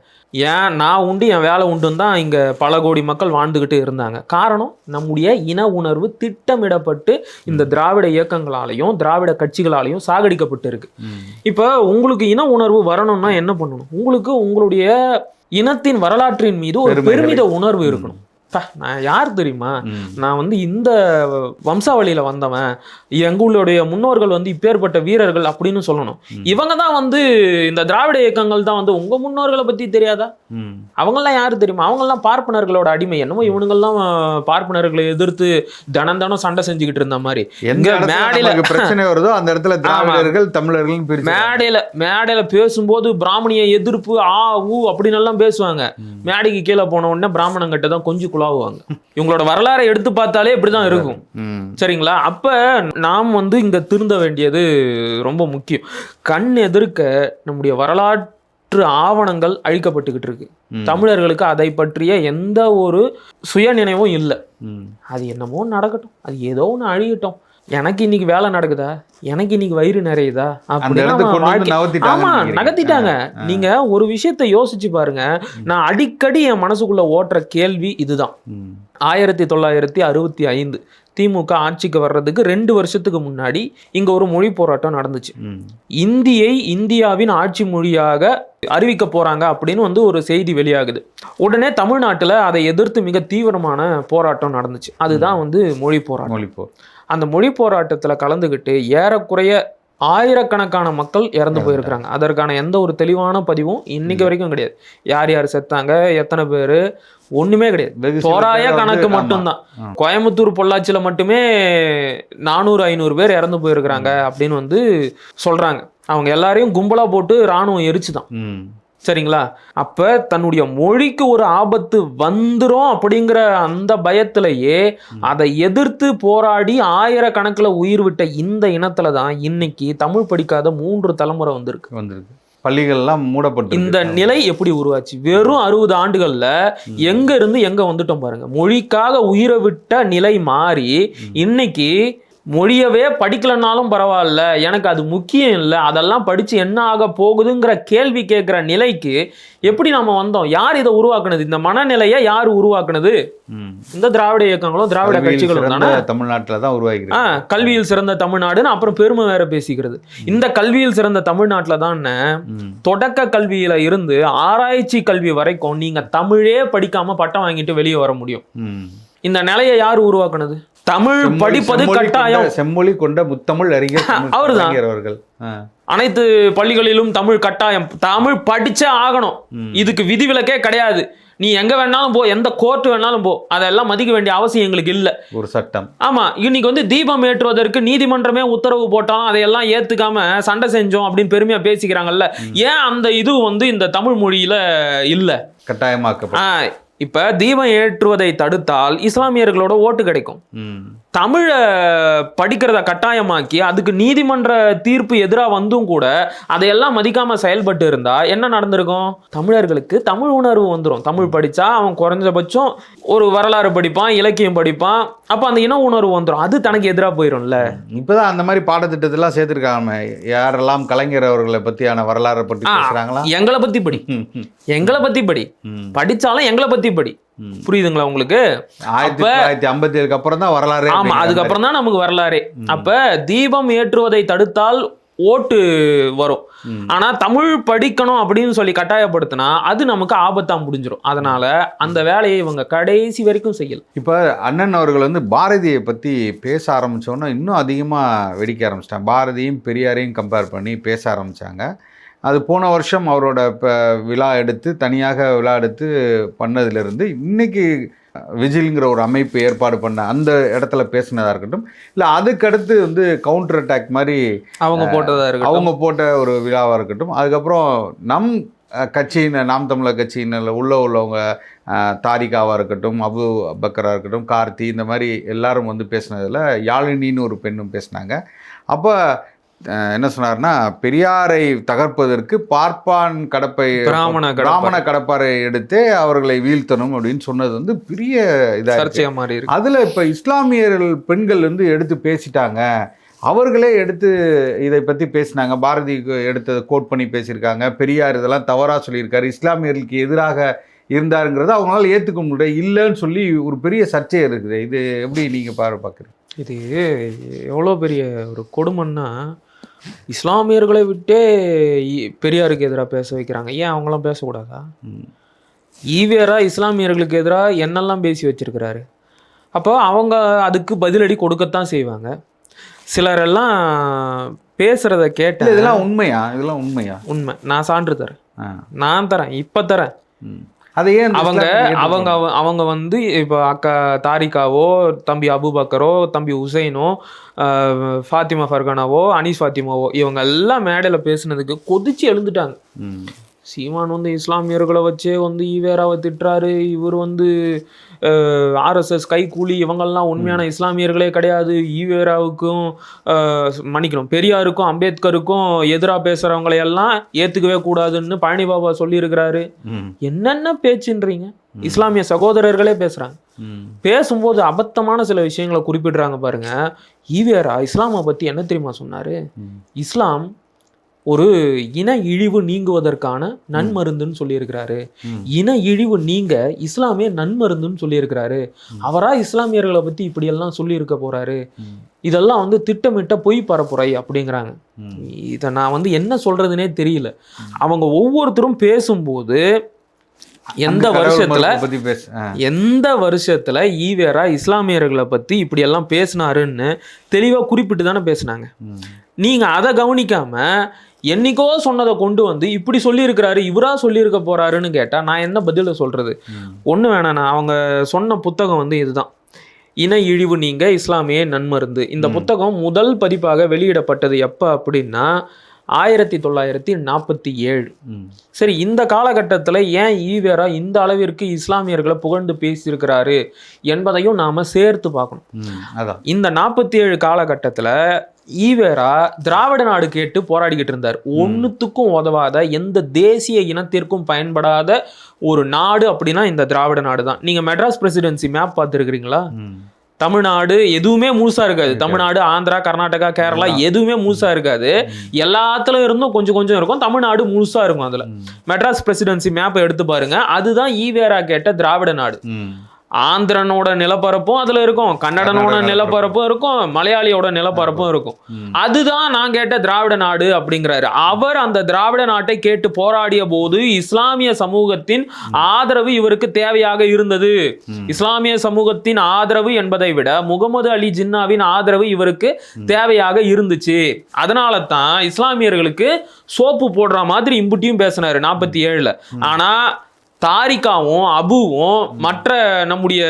நான் உண்டு என் வேலை உண்டுன்னு தான் இங்க பல கோடி மக்கள் வாழ்ந்துகிட்டு இருந்தாங்க. காரணம், நம்முடைய இன உணர்வு திட்டமிடப்பட்டு இந்த திராவிட இயக்கங்களாலையும் திராவிட கட்சிகளாலையும் சாகடிக்கப்பட்டு இருக்கு. இப்ப உங்களுக்கு இன உணர்வு வரணும்னா என்ன பண்ணணும்? உங்களுக்கு உங்களுடைய இனத்தின் வரலாற்றின் மீது ஒரு பெருமித உணர்வு இருக்கணும். நான் யார் தெரியுமா? நான் வந்து இந்த வம்சாவளியில வந்தவன், எங்களுடைய முன்னோர்கள் வந்து இப்பேற்பட்ட வீரர்கள் அப்படின்னு சொல்லணும். இவங்க தான் வந்து இந்த திராவிட இயக்கங்கள் தான் வந்து உங்க முன்னோர்களை பத்தி தெரியாதா? அவங்கெல்லாம் யாரு தெரியுமா? அவங்கெல்லாம் பார்ப்பனர்களோட அடிமை. என்னமோ இவனுங்கெல்லாம் பார்ப்பனர்களை எதிர்த்து தினம் சண்டை செஞ்சுக்கிட்டு இருந்த மாதிரி மேடையில பிரச்சனை வருதோ அந்த இடத்துல திராவிடர்கள் தமிழர்கள் மேடையில பேசும்போது பிராமணிய எதிர்ப்பு அப்படின்னு எல்லாம் பேசுவாங்க. மேடைக்கு கீழே போன உடனே பிராமணங்கிட்ட தான் கொஞ்சம் குழாவுவாங்க. இவங்களோட வரலாறை எடுத்து பார்த்தாலே இப்படிதான் இருக்கும். சரிங்களா? அப்ப நாம் வந்து இங்க திருந்த வேண்டியது ரொம்ப முக்கியம். கண் எதிர்க்க நம்முடைய வரலாற்று ஆவணங்கள் அழிக்கப்பட்டுக்கிட்டு இருக்கு. தமிழர்களுக்கு அதை பற்றிய எந்த ஒரு சுய நினைவும் இல்லை. அது என்னமோ நடக்கட்டும், அது ஏதோ ஒன்று அழியட்டும். எனக்கு இன்னைக்கு வேலை நடக்குதா, எனக்கு இன்னைக்கு வயிறு நிறையுதா நகர்த்திட்டாங்க. நீங்க ஒரு விஷயத்த யோசிச்சு பாருங்க. நான் அடிக்கடி என் மனசுக்குள்ள ஓட்டுற கேள்வி இதுதான். 1965 திமுக ஆட்சிக்கு வர்றதுக்கு 2 வருஷத்துக்கு முன்னாடி இங்க ஒரு மொழி போராட்டம் நடந்துச்சு. இந்தியை இந்தியாவின் ஆட்சி மொழியாக அறிவிக்க போறாங்க அப்படின்னு வந்து ஒரு செய்தி வெளியாகுது. உடனே தமிழ்நாட்டுல அதை எதிர்த்து மிக தீவிரமான போராட்டம் நடந்துச்சு. அதுதான் வந்து மொழி போராட்டம். அந்த மொழி போராட்டத்துல கலந்துகிட்டு ஏறக்குறைய ஆயிரக்கணக்கான மக்கள் இறந்து போயிருக்கிறாங்க. அதற்கான எந்த ஒரு தெளிவான பதிவும் இன்னைக்கு வரைக்கும் கிடையாது. யார் யார் செத்தாங்க, எத்தனை பேரு, ஒண்ணுமே கிடையாது. தோராய கணக்கு மட்டும்தான். கோயம்புத்தூர் பொள்ளாச்சியில மட்டுமே 400-500 பேர் இறந்து போயிருக்கிறாங்க அப்படின்னு வந்து சொல்றாங்க. அவங்க எல்லாரையும் கும்பலா போட்டு ராணுவம் எரிச்சுதான். சரிங்களா? அப்ப தன்னுடைய மொழிக்கு ஒரு ஆபத்து வந்துரும் அப்படிங்கிற அந்த பயத்திலேயே அதை எதிர்த்து போராடி ஆயிரக்கணக்கில் உயிர் விட்ட இந்த இனத்துல தான் இன்னைக்கு தமிழ் படிக்காத 3 தலைமுறை வந்திருக்கு. பள்ளிகள்லாம் மூடப்பட்டு. இந்த நிலை எப்படி உருவாச்சு? வெறும் 60 ஆண்டுகள்ல எங்க இருந்து எங்க வந்துட்டோம் பாருங்க. மொழிக்காக உயிரை விட்ட நிலை மாறி இன்னைக்கு மொழியவே படிக்கலனாலும் பரவாயில்ல, எனக்கு அது முக்கியம் இல்லை, அதெல்லாம் படிச்சு என்ன ஆக போகுதுங்கிற கேள்வி கேட்கிற நிலைக்கு எப்படி நாம வந்தோம்? யார் இதை உருவாக்குனது? இந்த மனநிலையை யார் உருவாக்குனது? இந்த திராவிட இயக்கங்களும் திராவிட கட்சிகளும் தானே. தமிழ்நாட்டுல தான் உருவாக்கி கல்வியில் சிறந்த தமிழ்நாடுன்னு அப்புறம் பெருமை வேற பேசிக்கிறது. இந்த கல்வியில் சிறந்த தமிழ்நாட்டுல தான் தொடக்க கல்வியில இருந்து ஆராய்ச்சி கல்வி வரைக்கும் நீங்க தமிழே படிக்காம பட்டம் வாங்கிட்டு வெளியே வர முடியும். இந்த நிலையை யார் உருவாக்குனது? தமிழ் படிப்பது கட்டாயம். செம்மொழி கொண்ட முத்தமிழ் அறிஞர் அவர்தான். அனைத்து பள்ளிகளிலும் தமிழ் கட்டாயம். தமிழ் படிச்சே ஆகணும். இதுக்கு விதிவிலக்கே கிடையாது. நீ எங்க வேணாலும் போ, எந்த கோர்ட் வேணாலும் போ, அதெல்லாம் மதிக்க வேண்டிய அவசியம் எங்களுக்கு இல்ல. ஒரு சட்டம். ஆமா, இன்னைக்கு வந்து தீபம் ஏற்றுவதற்கு நீதிமன்றமே உத்தரவு போட்டாலும் அதையெல்லாம் ஏத்துக்காம சண்டை செஞ்சோம் அப்படின்னு பெருமையா பேசிக்கிறாங்கல்ல. ஏன் அந்த இது வந்து இந்த தமிழ் மொழியில இல்ல? கட்டாயமாக்க. இப்ப தீபம் ஏற்றுவதை தடுத்தால் இஸ்லாமியர்களோட ஓட்டு கிடைக்கும். தமிழை படிக்கிறத கட்டாயமாக்கி அதுக்கு நீதிமன்ற தீர்ப்பு எதிராக வந்தும் கூட அதையெல்லாம் மதிக்காம செயல்பட்டு இருந்தா என்ன நடந்திருக்கும்? தமிழர்களுக்கு தமிழ் உணர்வு வந்துடும். தமிழ் படிச்சா அவன் குறைஞ்சபட்சம் ஒரு வரலாறு படிப்பான், இலக்கியம் படிப்பான். அப்ப அந்த இன உணர்வு வந்துடும். அது தனக்கு எதிராக போயிடும்ல. இப்பதான் அந்த மாதிரி பாடத்திட்டத்தெல்லாம் சேர்த்திருக்காங்க. யாரெல்லாம் கலைஞர் அவர்களை பத்தியான வரலாறு பற்றி பேசுறாங்களா? எங்களை பத்தி படி, எங்களை பத்தி படி, படிச்சாலும் எங்களை பத்தி படி. புரியுதுங்களா உங்களுக்கு? 1957 அப்புறம் தான் வரலாறு. ஆமா, அதுக்கப்புறம் தான் நமக்கு வரலாறு. அப்ப தீபம் ஏற்றுவதை தடுத்தால் ஓட்டு வரும். ஆனா தமிழ் படிக்கணும் அப்படின்னு சொல்லி கட்டாயப்படுத்தினா அது நமக்கு ஆபத்தா முடிஞ்சிடும். அதனால அந்த வேலையை இவங்க கடைசி வரைக்கும் செய்யல. இப்ப அண்ணன் அவர்கள் வந்து பாரதியை பத்தி பேச ஆரம்பிச்சோன்னா இன்னும் அதிகமா வெடிக்க ஆரம்பிச்சிட்டாங்க. பாரதியும் பெரியாரையும் கம்பேர் பண்ணி பேச ஆரம்பிச்சாங்க. அது போன வருஷம் அவரோட விழா எடுத்து தனியாக விழா எடுத்து பண்ணதுலேருந்து இன்னைக்கு விஜில்ங்கிற ஒரு அமைப்பு ஏற்பாடு பண்ண அந்த இடத்துல பேசினதாக இருக்கட்டும், இல்லை அதுக்கடுத்து வந்து கவுண்டர் அட்டாக் மாதிரி அவங்க போட்டதாக இருக்கட்டும், அவங்க போட்ட ஒரு விழாவாக இருக்கட்டும், அதுக்கப்புறம் நம் கட்சியின் நாம் தமிழர் கட்சியினில் உள்ளவங்க தாரிகாவாக இருக்கட்டும், அபு பக்கராக இருக்கட்டும், கார்த்தி, இந்த மாதிரி எல்லாரும் வந்து பேசினதில் யாழினின்னு ஒரு பெண்ணும் பேசினாங்க. அப்போ என்ன சொன்னார்னா, பெரியாரை தகர்ப்பதற்கு பார்ப்பான் கடப்பை பிராமண கடப்பாரை எடுத்தே அவர்களை வீழ்த்தணும் அப்படின்னு சொன்னது வந்து பெரிய இதாக மாறி. அதில் இப்போ இஸ்லாமியர்கள் பெண்கள் வந்து எடுத்து பேசிட்டாங்க, அவர்களே எடுத்து இதை பற்றி பேசினாங்க. பாரதி எடுத்ததை கோட் பண்ணி பேசியிருக்காங்க. பெரியார் இதெல்லாம் தவறாக சொல்லியிருக்காரு, இஸ்லாமியர்களுக்கு எதிராக இருந்தாருங்கிறத அவங்களால ஏற்றுக்க முடியாது, இல்லைன்னு சொல்லி ஒரு பெரிய சர்ச்சை இருக்குது. இது எப்படி நீங்கள் பார்க்குறீங்க? இது எவ்வளோ பெரிய ஒரு கொடுமைன்னா, இஸ்லாமியர்களை விட்டே பெரியாருக்கு எதிராக பேச வைக்கிறாங்க. ஏன் அவங்களாம் பேசக்கூடாதா? ஈவேரா இஸ்லாமியர்களுக்கு எதிராக என்னெல்லாம் பேசி வச்சிருக்கிறாரு. அப்போ அவங்க அதுக்கு பதிலடி கொடுக்கத்தான் செய்வாங்க. சிலரெல்லாம் பேசுறத கேட்ட இதெல்லாம் உண்மையா? இதெல்லாம் உண்மையா? உண்மை. நான் சான்று தரேன், நான் தரேன், இப்போ தரேன். அது ஏன் அவங்க வந்து இப்போ அக்கா தாரிகாவோ, தம்பி அபுபக்கரோ, தம்பி உசைனோ, ஃபாத்திமா ஃபர்கானாவோ, அனீஸ் ஃபாத்திமாவோ, இவங்க எல்லாம் மேடையில் பேசுனதுக்கு கொதிச்சு எழுந்துட்டாங்க. சீமான் வந்து இஸ்லாமியர்களை வச்சே வந்து ஈவேராவை திட்டுறாரு, இவர் வந்து ஆர்எஸ்எஸ் கைக்கூலி, இவங்கெல்லாம் உண்மையான இஸ்லாமியர்களே கிடையாது, ஈவேராவுக்கும் மன்னிக்கணும் பெரியாருக்கும் அம்பேத்கருக்கும் எதிராக பேசுகிறவங்களையெல்லாம் ஏற்றுக்கவே கூடாதுன்னு பழனி பாபா சொல்லியிருக்கிறாரு. என்னென்ன பேச்சுன்றீங்க? இஸ்லாமிய சகோதரர்களே பேசுகிறாங்க. பேசும்போது அபத்தமான சில விஷயங்களை குறிப்பிடுறாங்க பாருங்க. ஈவேரா இஸ்லாமை பற்றி என்ன தெரியுமா சொன்னார்? இஸ்லாம் ஒரு இன இழிவு நீங்குவதற்கான நன்மருந்துன்னு சொல்லியிருக்கிறாரு. இன இழிவு நீங்க இஸ்லாமே நன்மருந்துன்னு சொல்லியிருக்கிறாரு. அவரா இஸ்லாமியர்களை பத்தி இப்படியெல்லாம் சொல்லியிருக்க போறாரு. இதெல்லாம் வந்து திட்டமிட்ட பொய் பரப்புரை அப்படிங்கிறாங்க. இதை நான் வந்து என்ன சொல்றதுனே தெரியல. அவங்க ஒவ்வொருத்தரும் பேசும்போது எந்த வருஷத்துல ஈவேரா இஸ்லாமியர்களை பத்தி இப்படி எல்லாம் பேசினாருன்னு தெளிவா குறிப்பிட்டு தானே பேசினாங்க. நீங்க அதை கவனிக்காம என்னைக்கோ சொன்னதை கொண்டு வந்து இப்படி சொல்லியிருக்கிறாரு, இவரா சொல்லியிருக்க போறாருன்னு கேட்டா நான் என்ன பதில சொல்றது? ஒண்ணு வேணாண்ணா, அவங்க சொன்ன புத்தகம் வந்து இதுதான், இன இழிவு நீங்க இஸ்லாமிய நன்மருந்து. இந்த புத்தகம் முதல் பதிப்பாக வெளியிடப்பட்டது எப்ப அப்படின்னா 1947. சரி, இந்த காலகட்டத்தில் ஏன் ஈவேரா இந்த அளவிற்கு இஸ்லாமியர்களை புகழ்ந்து பேசியிருக்கிறாரு என்பதையும் நாம சேர்த்து பார்க்கணும். இந்த 47 காலகட்டத்தில் ஈவேரா திராவிட நாடு கேட்டு போராடிக்கிட்டு இருந்தார். ஒன்னுத்துக்கும் உதவாத, எந்த தேசிய இனத்திற்கும் பயன்படாத ஒரு நாடு அப்படின்னா இந்த திராவிட நாடு தான். நீங்க மெட்ராஸ் பிரசிடென்சி மேப் பார்த்துருக்கிறீங்களா? தமிழ்நாடு எதுவுமே முழுசா இருக்காது. தமிழ்நாடு, ஆந்திரா, கர்நாடகா, கேரளா எதுவுமே முழுசா இருக்காது. எல்லாத்துல இருந்தும் கொஞ்சம் கொஞ்சம் இருக்கும். தமிழ்நாடு முழுசா இருக்கும். அதுல மெட்ராஸ் பிரசிடென்சி மேப்பை எடுத்து பாருங்க. அதுதான் ஈவேரா கேட்ட திராவிட நாடு. ஆந்திரனோட நிலப்பரப்பும் அதுல இருக்கும், கன்னடனோட நிலப்பரப்பும் இருக்கும், மலையாளியோட நிலப்பரப்பும் இருக்கும். அதுதான் நான் கேட்ட திராவிட நாடு அப்படிங்கிறாரு. அவர் அந்த திராவிட நாட்டை கேட்டு போராடிய போது இஸ்லாமிய சமூகத்தின் ஆதரவு இவருக்கு தேவையாக இருந்தது. இஸ்லாமிய சமூகத்தின் ஆதரவு என்பதை விட முகமது அலி ஜின்னாவின் ஆதரவு இவருக்கு தேவையாக இருந்துச்சு. அதனால தான் இஸ்லாமியர்களுக்கு சோப்பு போடுற மாதிரி இம்புட்டியும் பேசினாரு 47. ஆனா தாரிகாவும் அபுவும் மற்ற நம்முடைய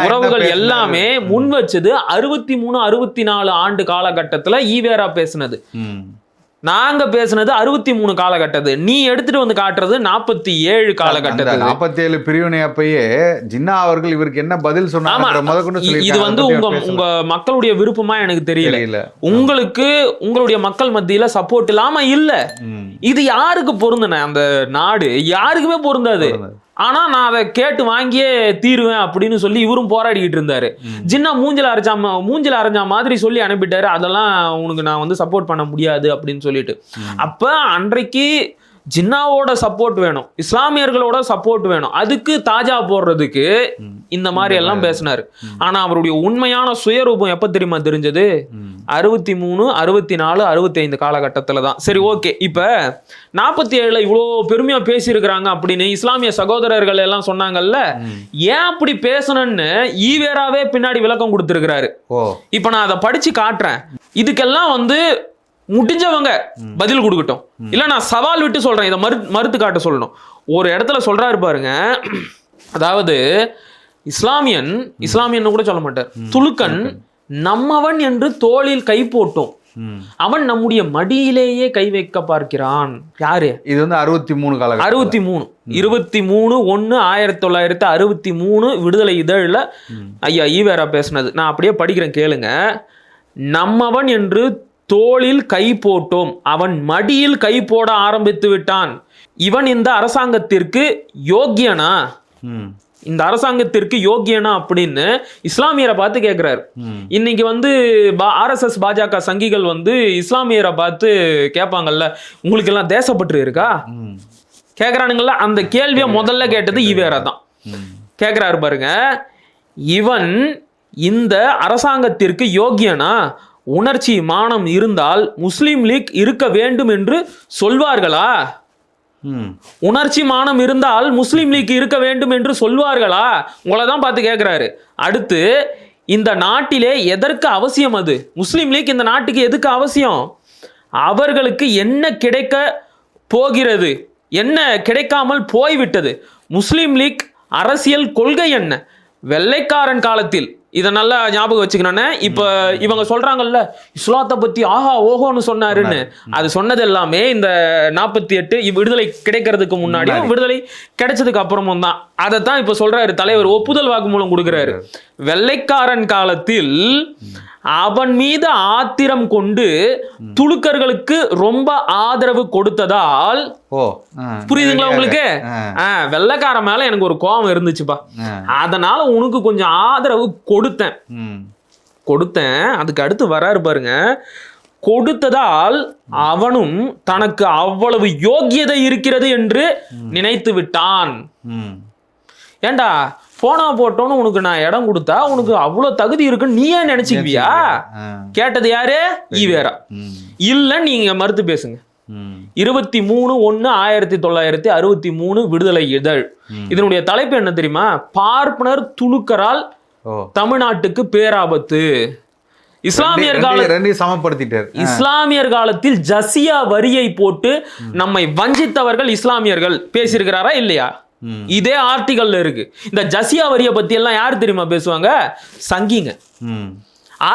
உறவுகள் எல்லாமே முன் வச்சது 63, 64 ஆண்டு காலகட்டத்துல ஈவேரா பேசினது. நாங்க பேசுனது 63 காலகட்டது. நீ எடுத்துட்டு வந்து காட்டுறது 47 காலகட்டது. 47 பிரிவினை அப்பயே ஜின்னா அவர்கள் இவருக்கு என்ன பதில் சொன்னாங்க? இது வந்து உங்க மக்களுடைய விருப்பமா எனக்கு தெரியல. உங்களுக்கு உங்களுடைய மக்கள் மத்தியில சப்போர்ட் இல்லாம இல்ல. இது யாருக்கு பொருந்தன? அந்த நாடு யாருக்குமே பொருந்தாது. ஆனா நான் அதை கேட்டு வாங்கியே தீருவேன் அப்படின்னு சொல்லி இவரும் போராடிக்கிட்டு இருந்தாரு. ஜின்னா மூஞ்சில அரைஞ்சா மாதிரி சொல்லி அனுப்பிட்டாரு. அதெல்லாம் உனக்கு நான் வந்து சப்போர்ட் பண்ண முடியாது அப்படின்னு சொல்லிட்டு. அப்ப அன்றைக்கு ஜின்னாவோட சப்போர்ட் வேணும், இஸ்லாமியர்களோட சப்போர்ட் வேணும். அதுக்கு தாஜா போடுறதுக்கு இந்த மாதிரி எல்லாம் பேசினாரு. ஆனா அவருடைய உண்மையான சுயரூபம் எப்ப தெரியுமா தெரிஞ்சது? 63, 64, 65 காலகட்டத்துல தான். சரி, ஓகே. இப்ப 47 இவ்வளோ பெருமையா பேசியிருக்கிறாங்க அப்படின்னு இஸ்லாமிய சகோதரர்கள் எல்லாம் சொன்னாங்கல்ல, ஏன் அப்படி பேசணும்னு ஈவேராவே பின்னாடி விளக்கம் கொடுத்திருக்கிறாரு. இப்ப நான் அதை படிச்சு காட்டுறேன். இதுக்கெல்லாம் வந்து முடிஞ்சவங்க பதில் கொடுக்கட்டும். இல்ல நான் சவால் விட்டு சொல்றேன், இதை மறுத்து காட்ட சொல்லணும். ஒரு இடத்துல சொல்றாரு பாருங்க, அதாவது இஸ்லாமியன் கூட சொல்ல மாட்டார். துலுக்கன் நம்மவன் என்று தோளில் கை போட்டோம், அவன் நம்முடைய மடியிலேயே கை வைக்க பார்க்கிறான். யாரு இது? 63 கால 23/1/1963 விடுதலை இதழில் ஐயா ஈவேரா பேசுனது. நான் அப்படியே படிக்கிறேன், கேளுங்க. நம்மவன் என்று தோளில் கை போட்டோம், அவன் மடியில் கை போட ஆரம்பித்து விட்டான். இவன் இந்த அரசாங்கத்திற்கு யோக்கியனா, இந்த அரசாங்கத்திற்கு யோக்கியனா அப்படின்னு இஸ்லாமியரை பார்த்து கேட்கிறாரு. இன்னைக்கு RSS பாஜக சங்கிகள் இஸ்லாமியரை பார்த்து கேட்பாங்கல்ல, உங்களுக்கு எல்லாம் தேசப்பற்று இருக்கா கேட்கறானுங்கல்ல. அந்த கேள்வியை முதல்ல கேட்டது ஈவேரா தான். கேட்கிறாரு பாருங்க, இவன் இந்த அரசாங்கத்திற்கு யோக்கியனா, உணர்ச்சி மானம் இருந்தால் முஸ்லிம் லீக் இருக்க வேண்டும் என்று சொல்வார்களா? உணர்ச்சி மானம் இருந்தால் முஸ்லிம் லீக் இருக்க வேண்டும் என்று சொல்வார்களா? உங்களை தான் பார்த்து கேட்கிறாரு. அடுத்து, இந்த நாட்டிலே எதற்கு அவசியம் அது? முஸ்லிம் லீக் இந்த நாட்டுக்கு எதுக்கு அவசியம்? அவர்களுக்கு என்ன கிடைக்க போகிறது, என்ன கிடைக்காமல் போய்விட்டது? முஸ்லிம் லீக் அரசியல் கொள்கை என்ன? வெள்ளைக்காரன் காலத்தில், இதை நல்லா ஞாபகம் வச்சுக்கணும்னே, இப்ப இவங்க சொல்றாங்கல்ல இஸ்லாத்தை பத்தி ஆஹா ஓஹோன்னு சொன்னாருன்னு, அது சொன்னது எல்லாமே இந்த 48 விடுதலை கிடைக்கிறதுக்கு முன்னாடியும் விடுதலை கிடைச்சதுக்கு அப்புறமும் தான். அதைத்தான் இப்ப சொல்றாரு தலைவர், ஒப்புதல் வாக்குமூலம் கொடுக்கிறாரு. வெள்ளைக்காரன் காலத்தில் அவன் மீது ஆத்திரம் கொண்டு துலுக்கர்களுக்கு ரொம்ப ஆதரவு கொடுத்ததால், புரியுதுங்களா உங்களுக்கு? வெள்ளைக்காரன் மேல எனக்கு ஒரு கோபம் இருந்துச்சுப்பா, அதனால உனக்கு கொஞ்சம் ஆதரவு கொடுத்தேன். அதுக்கு அடுத்து வராரு பாருங்க, கொடுத்ததால் அவனும் தனக்கு அவ்வளவு யோக்கியதை இருக்கிறது என்று நினைத்து விட்டான். ஏண்டா போனா போட்டோன்னு உனக்கு நான் இடம் கொடுத்தா உனக்கு அவ்வளவு தகுதி இருக்குன்னு நீயே நினைச்சுக்குவியா? கேட்டது யாரு? ஈவேரா. இல்ல நீங்க மறுத்து பேசுங்க. 23/1/1963 விடுதலை இதழ். இதனுடைய தலைப்பு என்ன தெரியுமா? பார்ப்பனர் துலுக்கரால் தமிழ்நாட்டுக்கு பேராபத்து. இஸ்லாமியர் காலத்தில் ஜசியா வரியை போட்டு நம்மை வஞ்சித்தவர்கள் இஸ்லாமியர்கள் பேசியிருக்கிறாரா இல்லையா? இதே ஆர்டிகல்ல இருக்கு. இந்த ஜசியா வரிய பத்தி எல்லாம் யாரு தெரியுமா பேசுவாங்க? சங்கிங்க,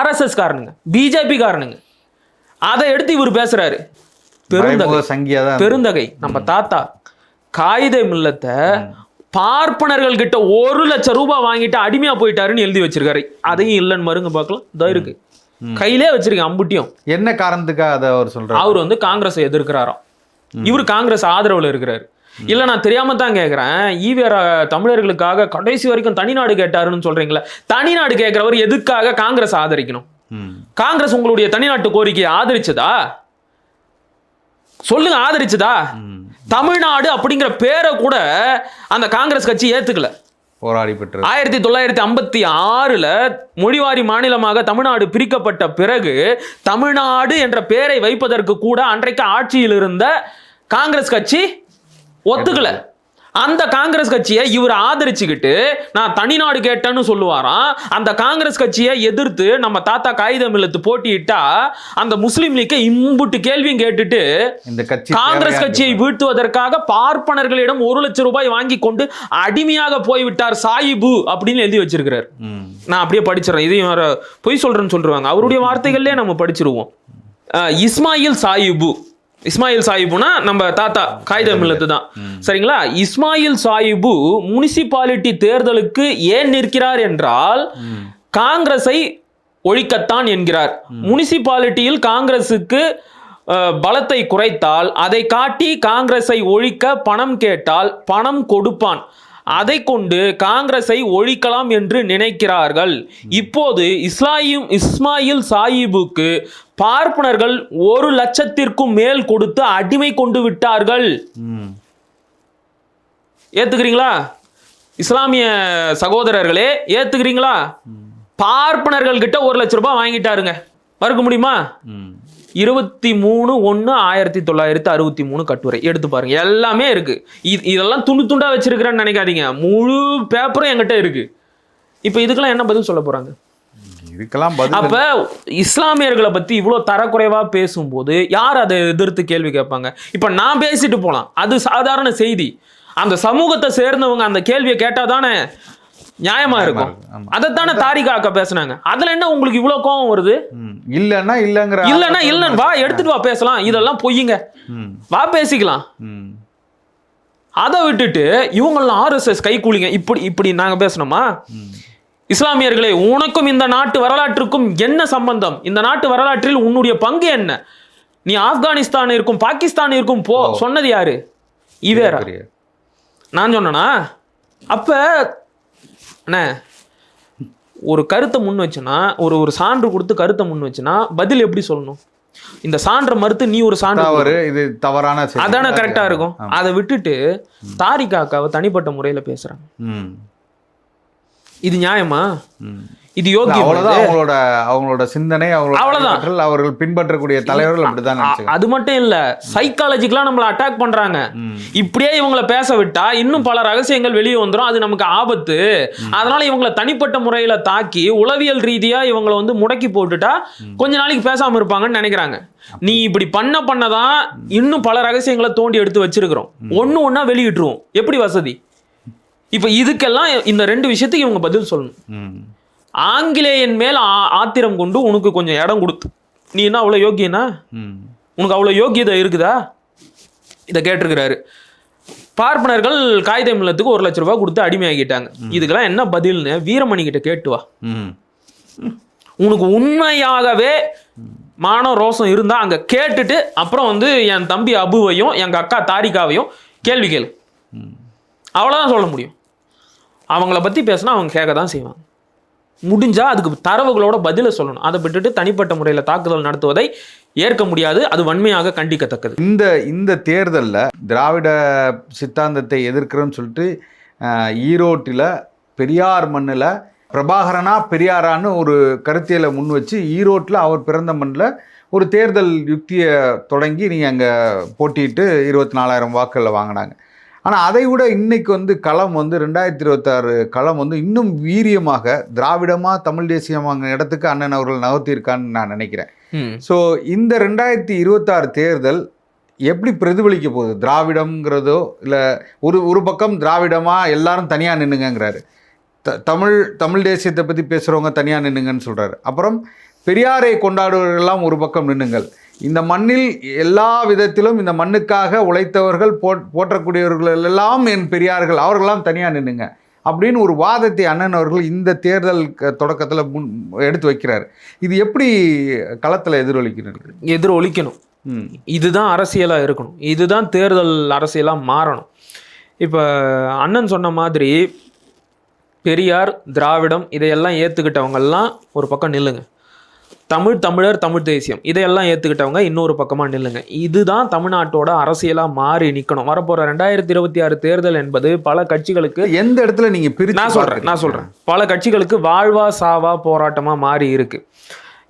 RSS காரனுங்க, பிஜேபி காரனுங்க. அதை எடுத்து இவர் பேசுறாரு. பெருந்தகை நம்ம தாத்தா காயிதே மில்லத்தை பார்ப்பனர்கள் கிட்ட 1 லட்சம் ரூபாய் வாங்கிட்டு அடிமையா போயிட்டாருன்னு எழுதி வச்சிருக்காரு. அதையும் இல்லைன்னு மருங்க பார்க்கலாம், தான் இருக்கு கையிலே வச்சிருக்கேன் அம்புட்டியும். என்ன காரணத்துக்காக அதை அவர் சொல்றாரு? அவர் காங்கிரஸை எதிர்க்கிறாராம், இவர் காங்கிரஸ் ஆதரவுல இருக்கிறாரு. இல்ல நான் தெரியாம தான் கேட்கிறேன், ஈவேரா தமிழர்களுக்காக கடைசி வரைக்கும் தனிநாடு கேட்டாருன்னு சொல்றீங்களா? தனிநாடு கேட்கிறவர் எதுக்காக காங்கிரஸ் ஆதரிக்கணும்? காங்கிரஸ் உங்களுடைய தனிநாட்டு கோரிக்கையை ஆதரிச்சதா? சொல்லுங்க, ஆதரிச்சதா? தமிழ்நாடு அப்படிங்கிற பேரை கூட அந்த காங்கிரஸ் கட்சி ஏத்துக்கல. போராடி பெற்று 1956 மொழிவாரி மாநிலமாக தமிழ்நாடு பிரிக்கப்பட்ட பிறகு தமிழ்நாடு என்ற பெயரை வைப்பதற்கு கூட அன்றைக்கு ஆட்சியில் இருந்த காங்கிரஸ் கட்சி ஒத்துக்கல. அந்த காங்கிரஸ் கட்சியை இவர் ஆதரிச்சுக்கிட்டு நான் தனிநாடு கேட்டேன்னு சொல்லுவாராம். அந்த காங்கிரஸ் கட்சியை எதிர்த்து நம்ம தாத்தா காயிதே மில்லத்து போட்டியிட்டா அந்த முஸ்லீம் லீக்கை இம்புட்டு கேள்வியும் கேட்டுட்டு இந்த கட்சி காங்கிரஸ் கட்சியை வீழ்த்துவதற்காக பார்ப்பனர்களிடம் 1 லட்சம் ரூபாய் வாங்கி கொண்டு அடிமையாக போய்விட்டார் சாயிபு அப்படின்னு எழுதி வச்சிருக்கிறார். நான் அப்படியே படிச்சிடறேன், இதையும் பொய் சொல்றேன்னு சொல்றாங்க, அவருடைய வார்த்தைகள்லேயே நம்ம படிச்சிருவோம். இஸ்மாயில் சாஹிபுனா நம்ம தாத்தா காயிதே மில்லத்து தான், சரிங்களா? இஸ்மாயில் சாஹிபு முனிசிபாலிட்டி தேர்தலுக்கு ஏன் நிற்கிறார் என்றால் காங்கிரஸை ஒழிக்கத்தான் என்கிறார். முனிசிபாலிட்டியில் காங்கிரசுக்கு பலத்தை குறைத்தால் அதை காட்டி காங்கிரஸை ஒழிக்க பணம் கேட்டால் பணம் கொடுப்பான், அதை கொண்டு காங்கிரஸை ஒழிக்கலாம் என்று நினைக்கிறார்கள். இப்போது இஸ்மாயில் சாஹிபுக்கு பார்ப்பனர்கள் 1 லட்சத்திற்கும் மேல் கொடுத்து அடிமை கொண்டு விட்டார்கள். ஏத்துக்கிறீங்களா இஸ்லாமிய சகோதரர்களே? ஏத்துக்கிறீங்களா? பார்ப்பனர்கள் கிட்ட 1 லட்சம் ரூபாய் வாங்கிட்டாருங்க, மறுக்க முடியுமா? 23/1/1963 கட்டுரை எடுத்து பாருங்க, எல்லாமே இருக்கு. இதெல்லாம் துண்டா வச்சிருக்கிறேன்னு நினைக்காதீங்க, முழு பேப்பரும் என்கிட்ட இருக்கு. இப்ப இதுக்கெல்லாம் என்ன பதில் சொல்ல போறாங்க? அப்ப இஸ்லாமியர்களை பத்தி இவ்வளவு தரக்குறைவா பேசும்போது யார் அதை எதிர்த்து கேள்வி கேட்பாங்க? இப்ப நான் பேசிட்டு போலாம், அது சாதாரண செய்தி. அந்த சமூகத்தை சேர்ந்தவங்க அந்த கேள்வியை கேட்டாதானே நியாயமா இருக்கும். அதைத்தானே தாரிகா அக்கா பேசுனாங்க. அதுல என்ன உங்களுக்கு இவ்வளவு கோவம் வருது? இல்லன்னா இல்லன்னு வா, எடுத்துட்டு வா பேசலாம். இதெல்லாம் பொய்யுங்க, வா பேசிக்கலாம். அதை விட்டுட்டு இவங்கெல்லாம் ஆர்எஸ்எஸ் கைகூலிங்க இப்படி நாங்க பேசணுமா? இஸ்லாமியர்களே, உனக்கும் இந்த நாட்டு வரலாற்றுக்கும் என்ன சம்பந்தம்? இந்த நாட்டு வரலாற்றில் உன்னுடைய பங்கு என்ன? நீ ஆப்கானிஸ்தான் இருக்கும், பாகிஸ்தான் இருக்கும் போ, சொன்னது யாரு? இவேரா? நான் சொன்னா? அப்ப அண்ணே, ஒரு கருத்தை முன் வச்சுனா, ஒரு சான்று கொடுத்து கருத்தை முன் வச்சுனா பதில் எப்படி சொல்லணும்? இந்த சான்றை மறுத்து நீ ஒரு சான்று, இது தவறான, அதானே கரெக்டா இருக்கும். அதை விட்டுட்டு தாரிகா அக்காவை தனிப்பட்ட முறையில பேசுறாங்க. இது நியாயமா? இது யோகியம்? அவங்களோட சிந்தனை, அவர்கள் பின்பற்றக்கூடிய தலைவர்கள் அப்படிதான். அது மட்டும் இல்ல, சைக்காலஜிக்கலா நம்மள அட்டாக் பண்றாங்க. இப்படியே இவங்களை பேச விட்டா இன்னும் பல ரகசியங்கள் வெளியே வந்துடும், அது நமக்கு ஆபத்து. அதனால இவங்களை தனிப்பட்ட முறையில தாக்கி உளவியல் ரீதியா இவங்களை வந்து முடக்கி போட்டுட்டா கொஞ்ச நாளைக்கு பேசாம இருப்பாங்கன்னு நினைக்கிறாங்க. நீ இப்படி பண்ணதான் இன்னும் பல ரகசியங்களை தோண்டி எடுத்து வச்சிருக்கிறோம், ஒண்ணா வெளியிட்டுருவோம். எப்படி வசதி? இப்ப இதுக்கெல்லாம் இந்த ரெண்டு விஷயத்துக்கு இவங்க பதில் சொல்லணும். ஆங்கிலேயன் மேல் ஆத்திரம் கொண்டு உனக்கு கொஞ்சம் இடம் கொடுத்து நீ என்ன அவ்வளவு யோகியனா? உனக்கு அவ்வளவு யோகியதை இருக்குதா? இதை கேட்டிருக்கிறாரு. பார்ப்பனர்கள் காகித மில்லத்துக்கு 1 லட்சம் ரூபாய் கொடுத்து அடிமையாகிட்டாங்க. இதுக்கெல்லாம் என்ன பதில்னு வீரமணி கிட்ட கேட்டு வா. உனக்கு உண்மையாகவே மான ரோசம் இருந்தா அங்க கேட்டுட்டு அப்புறம் வந்து என் தம்பி அபுவையும் எங்க அக்கா தாரிகாவையும் கேள்வி கேளு. அவ்வளவுதான் சொல்ல முடியும். அவங்கள பத்தி பேசினா அவங்க கேட்க தான் செய்வாங்க. முடிஞ்சா அதுக்கு தரவுகளோட பதில சொல்லணும். அதை விட்டுட்டு தனிப்பட்ட முறையில் தாக்குதல் நடத்துவதை ஏற்க முடியாது. அது வன்மையாக கண்டிக்கத்தக்கது. இந்த தேர்தலில் திராவிட சித்தாந்தத்தை எதிர்க்கிறோன்னு சொல்லிட்டு ஈரோட்டில் பெரியார் மண்ணில் பிரபாகரனா பெரியாரான்னு ஒரு கருத்தியலை முன் வச்சு ஈரோட்டில் அவர் பிறந்த மண்ணில் ஒரு தேர்தல் யுக்தியை தொடங்கி நீங்கள் அங்கே போட்டிட்டு 24,000 வாக்குகளில் வாங்கினாங்க. ஆனால் அதை விட இன்னைக்கு வந்து களம் வந்து 2026 களம் வந்து இன்னும் வீரியமாக திராவிடமாக தமிழ் தேசியமாக இடத்துக்கு அண்ணன் அவர்கள் நகர்த்தியிருக்கான்னு நான் நினைக்கிறேன். ஸோ இந்த 2026 தேர்தல் எப்படி பிரதிபலிக்க போகுது? திராவிடம்ங்கிறதோ இல்லை ஒரு பக்கம் திராவிடமாக எல்லாரும் தனியாக நின்னுங்கிறாரு, தமிழ் தேசியத்தை பற்றி பேசுகிறவங்க தனியாக நின்னுங்கன்னு சொல்கிறாரு. அப்புறம் பெரியாரை கொண்டாடுவர்களெல்லாம் ஒரு பக்கம் நின்னுங்கள், இந்த மண்ணில் எல்லா விதத்திலும் இந்த மண்ணுக்காக உழைத்தவர்கள் போற்றக்கூடியவர்கள் எல்லாம் என் பெரியார்கள், அவர்களெல்லாம் தனியாக நின்னுங்க அப்படின்னு ஒரு வாதத்தை அண்ணன் அவர்கள் இந்த தேர்தல் தொடக்கத்தில் எடுத்து வைக்கிறார். இது எப்படி களத்தில் எதிரொலிக்கணும்? இதுதான் அரசியலாக இருக்கணும். இதுதான் தேர்தல் அரசியலாக மாறணும். இப்போ அண்ணன் சொன்ன மாதிரி பெரியார், திராவிடம் இதையெல்லாம் ஏற்றுக்கிட்டவங்கெல்லாம் ஒரு பக்கம் நில்லுங்க. தமிழர், தமிழ் தேசியம் இதையெல்லாம் ஏற்றுக்கிட்டவங்க இன்னொரு பக்கமாக நில்லுங்க. இதுதான் தமிழ்நாட்டோட அரசியலாக மாறி நிற்கணும். வரப்போகிற 2026 தேர்தல் என்பது பல கட்சிகளுக்கு எந்த இடத்துல நீங்கள் பிரித்து நான் சொல்கிறேன் பல கட்சிகளுக்கு வாழ்வா சாவா போராட்டமாக மாறி இருக்கு.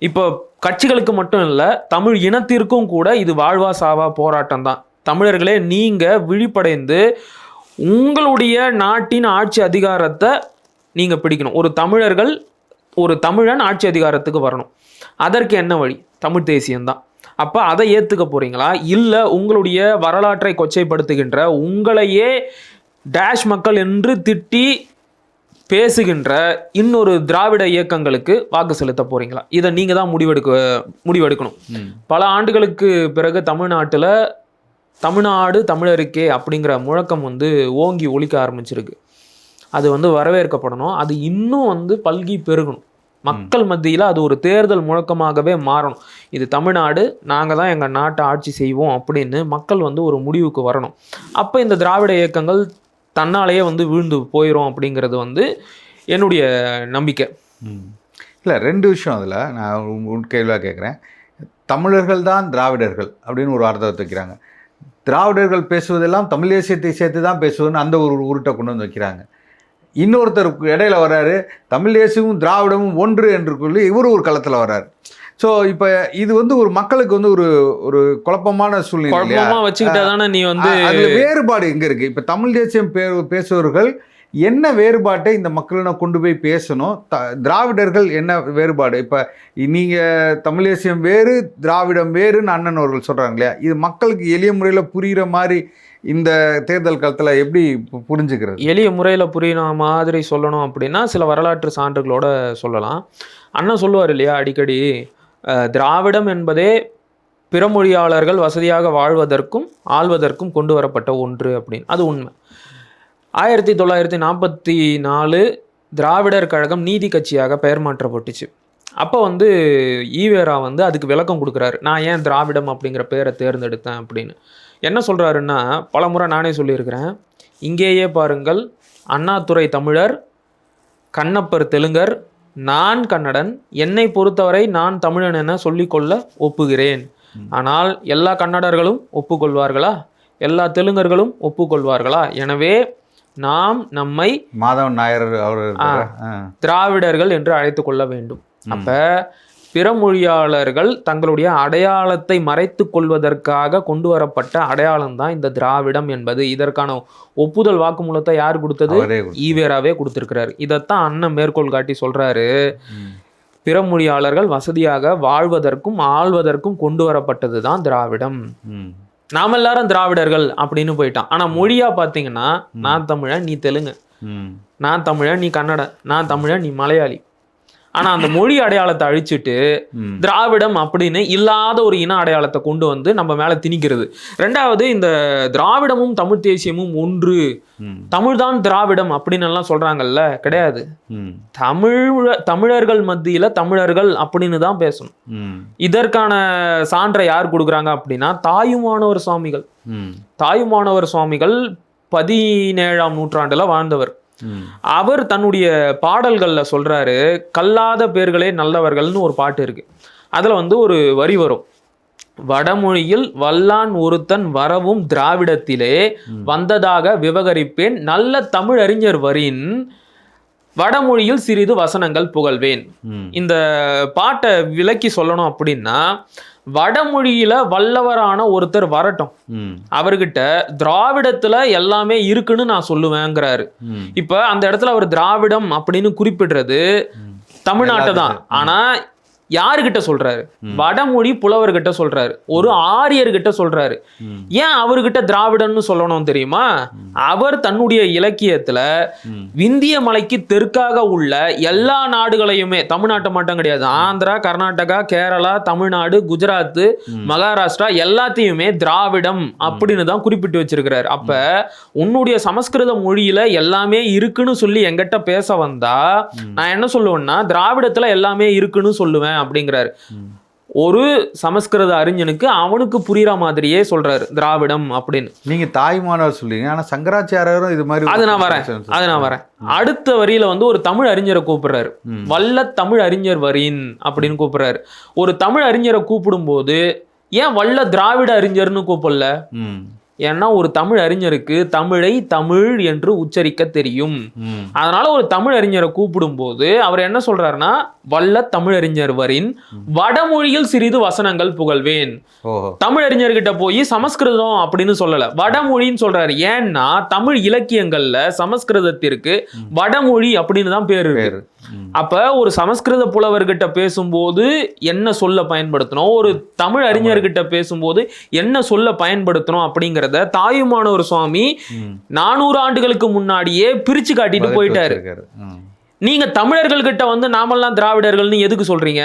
இப்போ கட்சிகளுக்கு மட்டும் இல்லை, தமிழ் இனத்திற்கும் கூட இது வாழ்வா சாவா போராட்டம் தான். தமிழர்களே, நீங்கள் விழிப்படைந்து உங்களுடைய நாட்டின் ஆட்சி அதிகாரத்தை நீங்கள் பிடிக்கணும். ஒரு தமிழன் ஆட்சி அதிகாரத்துக்கு வரணும். அதற்கு என்ன வழி? தமிழ் தேசியம்தான். அப்போ அதை ஏற்றுக்க போகிறீங்களா? இல்லை உங்களுடைய வரலாற்றை கொச்சைப்படுத்துகின்ற, உங்களையே டேஷ் மக்கள் என்று திட்டி பேசுகின்ற இன்னொரு திராவிட இயக்கங்களுக்கு வாக்கு செலுத்த போகிறீங்களா? இதை நீங்கள் தான் முடிவெடுக்கணும். பல ஆண்டுகளுக்கு பிறகு தமிழ்நாட்டில் தமிழ்நாடு தமிழருக்கே அப்படிங்கிற முழக்கம் வந்து ஓங்கி ஒலிக்க ஆரம்பிச்சிருக்கு. அது வந்து வரவேற்கப்படணும். அது இன்னும் வந்து பல்கி பெருகணும். மக்கள் மத்தியில் அது ஒரு தேர்தல் முழக்கமாகவே மாறணும். இது தமிழ்நாடு, நாங்கள் தான் எங்கள் நாட்டை ஆட்சி செய்வோம் அப்படின்னு மக்கள் வந்து ஒரு முடிவுக்கு வரணும். அப்போ இந்த திராவிட இயக்கங்கள் தன்னாலேயே வந்து வீழ்ந்து போயிடும் அப்படிங்கிறது வந்து என்னுடைய நம்பிக்கை. இல்லை, 2 விஷயம் அதில் நான் கேள்வியாக கேட்குறேன். தமிழர்கள் தான் திராவிடர்கள் அப்படின்னு ஒரு அர்த்தத்தை வைக்கிறாங்க. திராவிடர்கள் பேசுவதெல்லாம் தமிழ் தேசியத்தை சேர்த்து தான் பேசுவதுன்னு அந்த ஒரு உருட்டை கொண்டு வந்து வைக்கிறாங்க. இன்னொருத்தருக்கு இடையில வர்றாரு, தமிழ் தேசியமும் திராவிடமும் ஒன்று என்று சொல்லி இவரு ஒரு களத்தில் வர்றாரு. ஸோ இப்போ இது வந்து ஒரு மக்களுக்கு வந்து ஒரு குழப்பமான சூழ்நிலை வச்சுக்கிட்டா தானே நீ வந்து அதில் வேறுபாடு எங்கே இருக்குது? இப்போ தமிழ் தேசியம் பேசுபவர்கள் என்ன வேறுபாட்டை இந்த மக்களிடம் கொண்டு போய் பேசணும்? திராவிடர்கள் என்ன வேறுபாடு? இப்போ நீங்கள் தமிழ் தேசியம் வேறு, திராவிடம் வேறுன்னு அண்ணன் அவர்கள் சொல்கிறாங்க இல்லையா? இது மக்களுக்கு எளிய முறையில் புரிகிற மாதிரி இந்த தேர்தல் காலத்தில் எப்படி புரிஞ்சுக்கிறது? எளிய முறையில் புரியுற மாதிரி சொல்லணும் அப்படின்னா சில வரலாற்று சான்றுகளோட சொல்லலாம். அண்ணன் சொல்லுவார் இல்லையா அடிக்கடி, திராவிடம் என்பதே பிற மொழியாளர்கள் வசதியாக வாழ்வதற்கும் ஆள்வதற்கும் கொண்டு வரப்பட்ட ஒன்று அப்படின்னு. அது உண்மை. 1944 திராவிடர் கழகம் நீதி கட்சியாக பெயர் மாற்றப்பட்டுச்சு. அப்போ வந்து ஈவேரா வந்து அதுக்கு விளக்கம் கொடுக்குறாரு, நான் ஏன் திராவிடம் அப்படிங்கிற பேரை தேர்ந்தெடுத்தேன் அப்படின்னு. என்ன சொல்கிறாருன்னா, பல முறை நானே சொல்லியிருக்கிறேன், இங்கேயே பாருங்கள், அண்ணாதுரை தமிழர், கண்ணப்பர் தெலுங்கர், நான் கன்னடன், என்னை பொறுத்தவரை நான் தமிழன் என சொல்லிக்கொள்ள ஒப்புகிறேன். ஆனால் எல்லா கன்னடர்களும் ஒப்புக்கொள்வார்களா? எல்லா தெலுங்கர்களும் ஒப்புக்கொள்வார்களா? எனவே நாம் நம்மை மாதவன் நாயர் அவர் திராவிடர்கள் என்று அழைத்து கொள்ள வேண்டும். அப்ப பிற மொழியாளர்கள் தங்களுடைய அடையாளத்தை மறைத்து கொள்வதற்காக கொண்டு வரப்பட்ட அடையாளம் தான் இந்த திராவிடம் என்பது. இதற்கான ஒப்புதல் வாக்குமூலத்தை யார் கொடுத்தது? ஈவேராவே கொடுத்திருக்கிறாரு. இதைத்தான் அண்ணன் மேற்கோள் காட்டி சொல்றாரு, பிற மொழியாளர்கள் வசதியாக வாழ்வதற்கும் ஆள்வதற்கும் கொண்டு வரப்பட்டது தான் திராவிடம். நாம எல்லாரும் திராவிடர்கள் அப்படின்னு போயிட்டான். ஆனா மொழியா பாத்தீங்கன்னா, நான் தமிழன் நீ தெலுங்கு, நான் தமிழன் நீ கன்னடம், நான் தமிழன் நீ மலையாளி. ஆனா அந்த மொழி அடையாளத்தை அழிச்சிட்டு திராவிடம் அப்படின்னு இல்லாத ஒரு இன அடையாளத்தை கொண்டு வந்து நம்ம மேல திணிக்கிறது. ரெண்டாவது, இந்த திராவிடமும் தமிழ் தேசியமும் ஒன்று, தமிழ்தான் திராவிடம் அப்படின்னு எல்லாம் சொல்றாங்கல்ல, கிடையாது. தமிழர்கள் மத்தியில தமிழர்கள் அப்படின்னு தான் பேசணும். இதற்கான சான்றை யார் கொடுக்குறாங்க அப்படின்னா தாயுமானவர் சுவாமிகள். தாயுமானவர் சுவாமிகள் 17ஆம் நூற்றாண்டுல வாழ்ந்தவர். அவர் தன்னுடைய பாடல்கள்ல சொல்றாரு, கல்லாத பேர்களே நல்லவர்கள்னு ஒரு பாட்டு இருக்கு. அதுல வந்து ஒரு வரி வரும், வடமொழியில் வல்லான் ஒருத்தன் வரவும் திராவிடத்திலே வந்ததாக விவகரிப்பேன், நல்ல தமிழ் அறிஞர் வரின் வடமொழியில் சிறிது வசனங்கள் புகழ்வேன். இந்த பாட்டை விளக்கி சொல்லணும் அப்படின்னா, வடமொழியில வல்லவரான ஒருத்தர் வரட்டும், அவர்கிட்ட திராவிடத்துல எல்லாமே இருக்குன்னு நான் சொல்லுவேங்கிறாரு. இப்ப அந்த இடத்துல அவர் திராவிடம் அப்படின்னு குறிப்பிடுறது தமிழ்நாட்டை தான். ஆனா யாருகிட்ட சொல்றாரு? வடமொழி புலவர்கிட்ட சொல்றாரு, ஒரு ஆரியர்கிட்ட சொல்றாரு. ஏன் அவர்கிட்ட திராவிடன்னு சொல்லணும் தெரியுமா? அவர் தன்னுடைய இலக்கியத்துல விந்திய மலைக்கு தெற்காக உள்ள எல்லா நாடுகளையுமே, தமிழ்நாட்டை மட்டும் கிடையாது, ஆந்திரா, கர்நாடகா, கேரளா, தமிழ்நாடு, குஜராத், மகாராஷ்டிரா எல்லாத்தையுமே திராவிடம் அப்படின்னு தான் குறிப்பிட்டு வச்சிருக்கிறாரு. அப்ப உன்னுடைய சமஸ்கிருத மொழியில எல்லாமே இருக்குன்னு சொல்லி எங்கிட்ட பேச வந்தா நான் என்ன சொல்லுவேன்னா, திராவிடத்துல எல்லாமே இருக்குன்னு சொல்லுவேன் அப்படிங்கிறாரு. ஒரு சமஸ்கிருத அறிஞனுக்கு அவனுக்கு புரியுற மாதிரியே சொல்றாரு திராவிடம் அப்படின்னு. நீங்க தாய்மானவர் சொல்றீங்க, ஆனா சங்கராச்சாரியரும் இது மாதிரி. அது நான் வரேன். அடுத்த வரியில வந்து ஒரு தமிழ் அறிஞரை கூப்பிடுறாரு, வல்ல தமிழ் அறிஞர் வரின் அப்படின்னு கூப்பிடுறாரு. ஒரு தமிழ் அறிஞரை கூப்பிடும் போது ஏன் வல்ல திராவிட அறிஞர்னு கூப்பிடல? ஏன்னா ஒரு தமிழ் அறிஞருக்கு தமிழை தமிழ் என்று உச்சரிக்க தெரியும். அதனால ஒரு தமிழ் அறிஞரை கூப்பிடும் போது அவர் என்ன சொல்றாருன்னா, வல்ல தமிழறிஞர் வரின் வடமொழியில் சிறிது வசனங்கள் புகழ்வேன். தமிழ் அறிஞர்கிட்ட போய் சமஸ்கிருதம் அப்படின்னு சொல்லல, வடமொழின்னு சொல்றாரு. ஏன்னா தமிழ் இலக்கியங்கள்ல சமஸ்கிருதத்திற்கு வடமொழி அப்படின்னு தான் பேரு இருக்கு. அப்ப ஒரு சமஸ்கிருத புலவர்கிட்ட பேசும்போது என்ன சொல்ல பயன்படுத்தணும், ஒரு தமிழ் அறிஞர்கிட்ட பேசும்போது என்ன சொல்ல பயன்படுத்தணும் அப்படிங்கிறத தாயுமானவர் சுவாமி 400 ஆண்டுகளுக்கு முன்னாடியே பிரிச்சு காட்டிட்டு போயிட்டாரு. நீங்க தமிழர்கள் கிட்ட வந்து நாமெல்லாம் திராவிடர்கள்னு எதுக்கு சொல்றீங்க?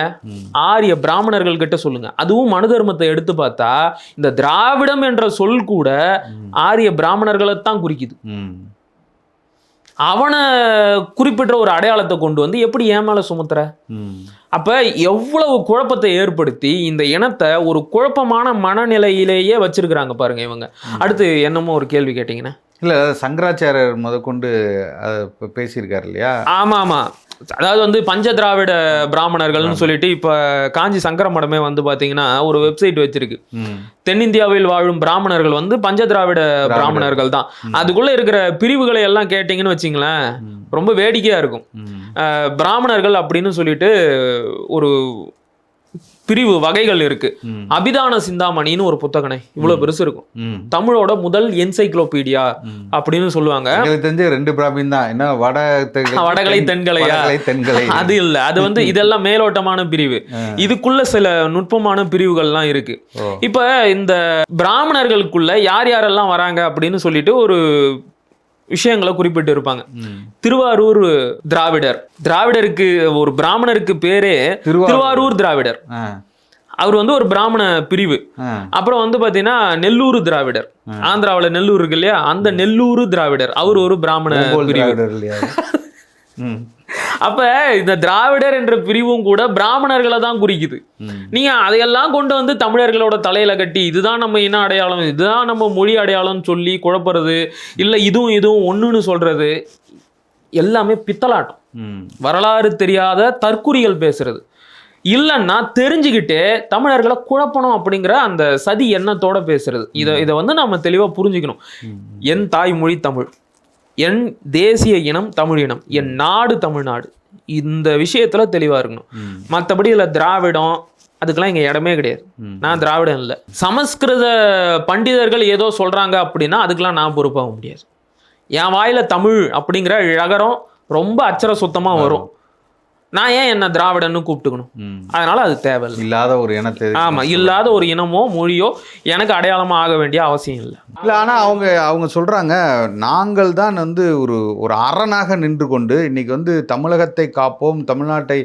ஆரிய பிராமணர்கள் கிட்ட சொல்லுங்க. அதுவும் மனு தர்மத்தை எடுத்து பார்த்தா இந்த திராவிடம் என்ற சொல் கூட ஆரிய பிராமணர்களைத்தான் குறிக்குது. அவனை குறிப்பிட்ட ஒரு அடையாளத்தை கொண்டு வந்து எப்படி ஏமால சுமத்துற? அப்ப எவ்வளவு குழப்பத்தை ஏற்படுத்தி இந்த இனத்தை ஒரு குழப்பமான மனநிலையிலேயே வச்சிருக்கிறாங்க பாருங்க இவங்க. அடுத்து என்னமோ ஒரு கேள்வி கேட்டீங்கன்னா, இல்ல சங்கராச்சாரியர் முதற்கொண்டு பேசியிருக்காரு இல்லையா? ஆமா ஆமா. அதாவது வந்து பஞ்ச திராவிட பிராமணர்கள்னு சொல்லிட்டு இப்ப காஞ்சி சங்கர மடமே வந்து பாத்தீங்கன்னா ஒரு வெப்சைட் வச்சிருக்கு. தென்னிந்தியாவில் வாழும் பிராமணர்கள் வந்து பஞ்ச திராவிட பிராமணர்கள் தான். அதுக்குள்ள இருக்கிற பிரிவுகளை எல்லாம் கேட்டீங்கன்னு வச்சிங்களேன், ரொம்ப வேடிக்கையா இருக்கும். பிராமணர்கள் அப்படின்னு சொல்லிட்டு ஒரு பிரிவு வகைகள் இருக்கு. அபிதான சிந்தாமணின்னு ஒரு புத்தகனை இவ்வளவு பெருசு இருக்கும். தமிழோட முதல் என்சைக்ளோபீடியா அப்படின்னு சொல்லுவாங்க. தெரிஞ்ச 2 பிராமின் தான், என்ன வடகலை தென்கலையா, அது இல்ல. அது வந்து இதெல்லாம் மேலோட்டமான பிரிவு. இதுக்குள்ள சில நுட்பமான பிரிவுகள்லாம் இருக்கு. இப்ப இந்த பிராமணர்களுக்குள்ள யார் யாரெல்லாம் வராங்க அப்படின்னு சொல்லிட்டு ஒரு விஷயங்களை குறிப்பிட்டு இருப்பாங்க. திருவாரூர் திராவிடர், திராவிடருக்கு ஒரு பிராமணருக்கு பேரே திருவாரூர் திராவிடர். அவர் வந்து ஒரு பிராமண பிரிவு. அப்புறம் வந்து பாத்தீங்கன்னா நெல்லூர் திராவிடர், ஆந்திராவில் நெல்லூர் இருக்கு இல்லையா, அந்த நெல்லூர் திராவிடர் அவர் ஒரு பிராமண பிரிவு. அப்ப இந்த திராவிடர் என்ற பிரிவும் கூட பிராமணர்களை தான் குறிக்குது. நீங்க அதையெல்லாம் கொண்டு வந்து தமிழர்களோட தலையில கட்டி இதுதான் நம்ம இன அடையாளம், இதுதான் நம்ம மொழி அடையாளம் சொல்லி குழப்பறது, இல்ல இதுவும் ஒண்ணுன்னு சொல்றது எல்லாமே பித்தலாட்டம். வரலாறு தெரியாத தற்குறிகள் பேசுறது. இல்லைன்னா தெரிஞ்சுக்கிட்டு தமிழர்களை குழப்பணும் அப்படிங்கிற அந்த சதி எண்ணத்தோட பேசுறது. இதை வந்து நம்ம தெளிவா புரிஞ்சுக்கணும். என் தாய்மொழி தமிழ், என் தேசிய இனம் தமிழ் இனம், என் நாடு தமிழ்நாடு, இந்த விஷயத்துல தெளிவா இருக்கணும். மற்றபடி இதுல திராவிடம் அதுக்கெல்லாம் இங்க இடமே கிடையாது. நான் திராவிடம் இல்லை. சமஸ்கிருத பண்டிதர்கள் ஏதோ சொல்றாங்க அப்படின்னா அதுக்கெல்லாம் நான் பொறுப்பாக முடியாது. என் வாயில தமிழ் அப்படிங்கிற ழகரம் ரொம்ப அச்சர சுத்தமா வரும். நான் ஏன் என்ன திராவிடன்னு கூப்பிட்டுக்கணும்? அதனால அது தேவையில்லை. இல்லாத ஒரு இனத்தை, ஆமா, இல்லாத ஒரு இனமோ மொழியோ எனக்கு அடையாளமா ஆக வேண்டிய அவசியம் இல்லை. இல்லை, ஆனால் அவங்க சொல்றாங்க, நாங்கள் தான் வந்து ஒரு அரணாக நின்று கொண்டு இன்னைக்கு வந்து தமிழகத்தை காப்போம், தமிழ்நாட்டை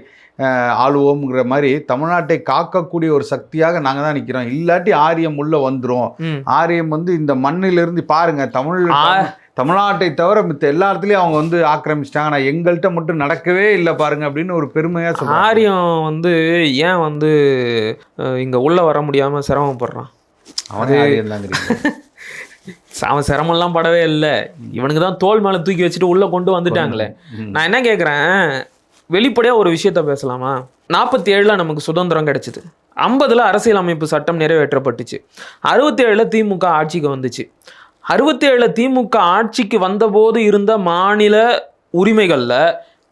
ஆளுவோம்ங்கிற மாதிரி தமிழ்நாட்டை காக்கக்கூடிய ஒரு சக்தியாக நாங்கள் தான் நிற்கிறோம். இல்லாட்டி ஆரியம் உள்ள வந்துடும். ஆரியம் வந்து இந்த மண்ணிலிருந்து பாருங்க, தமிழ்நாட்டை தவிர மித்த எல்லா இடத்துலையும் அவங்க வந்து ஆக்கிரமிச்சிட்டாங்க, நான் எங்கள்கிட்ட மட்டும் நடக்கவே இல்லை பாருங்க அப்படின்னு ஒரு பெருமையாக சொல்றாங்க. ஆரியம் வந்து ஏன் வந்து இங்க உள்ள வர முடியாம சிரமப்படுறான்? அவன் சிரமம்லாம் படவே இல்லை. இவனுக்கு தான் தோல் மேல தூக்கி வச்சுட்டு உள்ள கொண்டு வந்துட்டாங்களே. நான் என்ன கேட்குறேன், வெளிப்படையா ஒரு விஷயத்த பேசலாமா? 47 நமக்கு சுதந்திரம் கிடைச்சிது. 50 அரசியலமைப்பு சட்டம் நிறைவேற்றப்பட்டுச்சு. 67 திமுக ஆட்சிக்கு வந்துச்சு. 67 திமுக ஆட்சிக்கு வந்தபோது இருந்த மாநில உரிமைகள்ல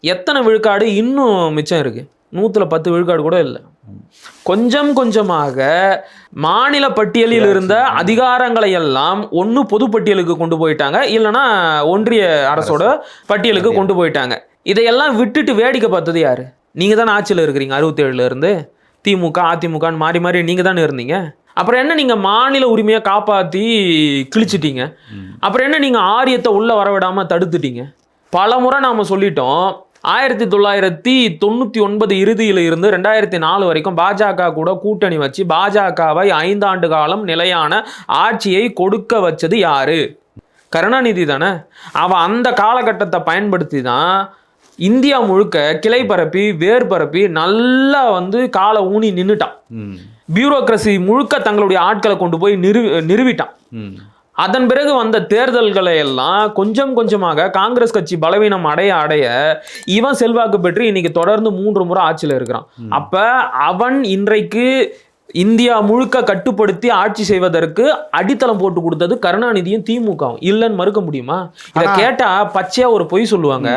எத்தனை விழுக்காடு இன்னும் மிச்சம் இருக்கு? 110 விழுக்காடு கூட இல்லை. கொஞ்சம் கொஞ்சமாக மாநில பட்டியலில் இருந்த அதிகாரங்களை எல்லாம் ஒன்று பொதுப்பட்டியலுக்கு கொண்டு போயிட்டாங்க, இல்லைன்னா ஒன்றிய அரசோட பட்டியலுக்கு கொண்டு போயிட்டாங்க. இதையெல்லாம் விட்டுட்டு வேடிக்கை பார்த்தது யாரு? நீங்க தானே ஆட்சியில் இருக்கிறீங்க. 67 இருந்து திமுக அதிமுகன்னு மாறி மாறி நீங்க தானே இருந்தீங்க. அப்புறம் என்ன நீங்க மாநில உரிமையை காப்பாற்றி கிழிச்சிட்டீங்க? அப்புறம் என்ன நீங்க ஆரியத்தை உள்ள வரவிடாம தடுத்துட்டீங்க? பல முறை நாம சொல்லிட்டோம். 1999 இறுதியில் இருந்து 2004 வரைக்கும் பாஜக கூட கூட்டணி வச்சு பாஜகவை 5 ஆண்டு காலம் நிலையான ஆட்சியை கொடுக்க வச்சது யாரு? கருணாநிதி தானே. அவன் அந்த காலகட்டத்தை பயன்படுத்தி தான் இந்தியா முழுக்க கிளை பரப்பி வேர் பரப்பி நல்லா வந்து காலை ஊனி நின்றுட்டான். பியூரோக்ரசி முழுக்க தங்களுடைய ஆட்களை கொண்டு போய் நிறுவிட்டான். அதன் பிறகு வந்த தேர்தல்களை எல்லாம் கொஞ்சம் கொஞ்சமாக காங்கிரஸ் கட்சி பலவீனம் அடைய இவன் செல்வாக்கு பெற்று இன்னைக்கு தொடர்ந்து 3 முறை ஆட்சியில் இருக்கிறான். அப்ப அவன் இன்றைக்கு இந்தியா முழுக்க கட்டுப்படுத்தி ஆட்சி செய்வதற்கு அடித்தளம் போட்டு கொடுத்தது கருணாநிதியும் திமுகவும். இல்லைன்னு மறுக்க முடியுமா? இதை கேட்டா பச்சையா ஒரு பொய் சொல்லுவாங்க,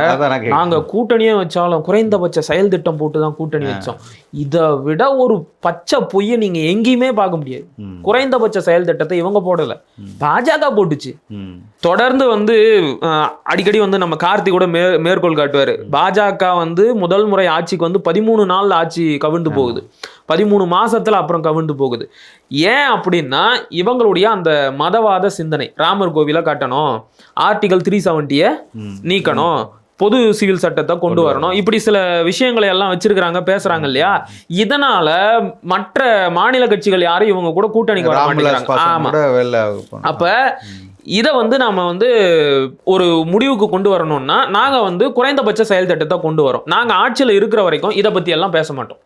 நாங்க கூட்டணியே வச்சாலும் குறைந்தபட்ச செயல் திட்டம் போட்டுதான் கூட்டணி வச்சோம். இதை விட ஒரு பச்சை பொய்யை நீங்க எங்கேயுமே பார்க்க முடியாது. குறைந்தபட்ச செயல் திட்டத்தை இவங்க போடல, பாஜக போட்டுச்சு. தொடர்ந்து வந்து அடிக்கடி வந்து நம்ம கார்த்தி கூட மேற்கோள் காட்டுவாரு. பாஜக வந்து முதல் முறை ஆட்சிக்கு வந்து 13 நாள் ஆட்சி கவிழ்ந்து போகுது, 13 மாசத்துல அப்புறம் கவிழ்ந்து போகுது. ஏன் அப்படின்னா இவங்களுடைய அந்த மதவாத சிந்தனை. ராமர் கோவில கட்டணும், ஆர்டிகல் 370 நீக்கணும், பொது சிவில் சட்டத்தை கொண்டு வரணும், இப்படி சில விஷயங்களை எல்லாம் வச்சிருக்கிறாங்க, பேசுறாங்க இல்லையா? இதனால மற்ற மாநில கட்சிகள் யாரும் இவங்க கூட கூட்டணிக்கு வர மாட்டேங்கிறாங்க. ஆமா. அப்ப இதை வந்து நாம வந்து ஒரு முடிவுக்கு கொண்டு வரணும்னா நாங்க வந்து குறைந்தபட்ச செயல் திட்டத்தை கொண்டு வரோம். நாங்க ஆட்சியில் இருக்கிற வரைக்கும் இதை பத்தி எல்லாம் பேச மாட்டோம்.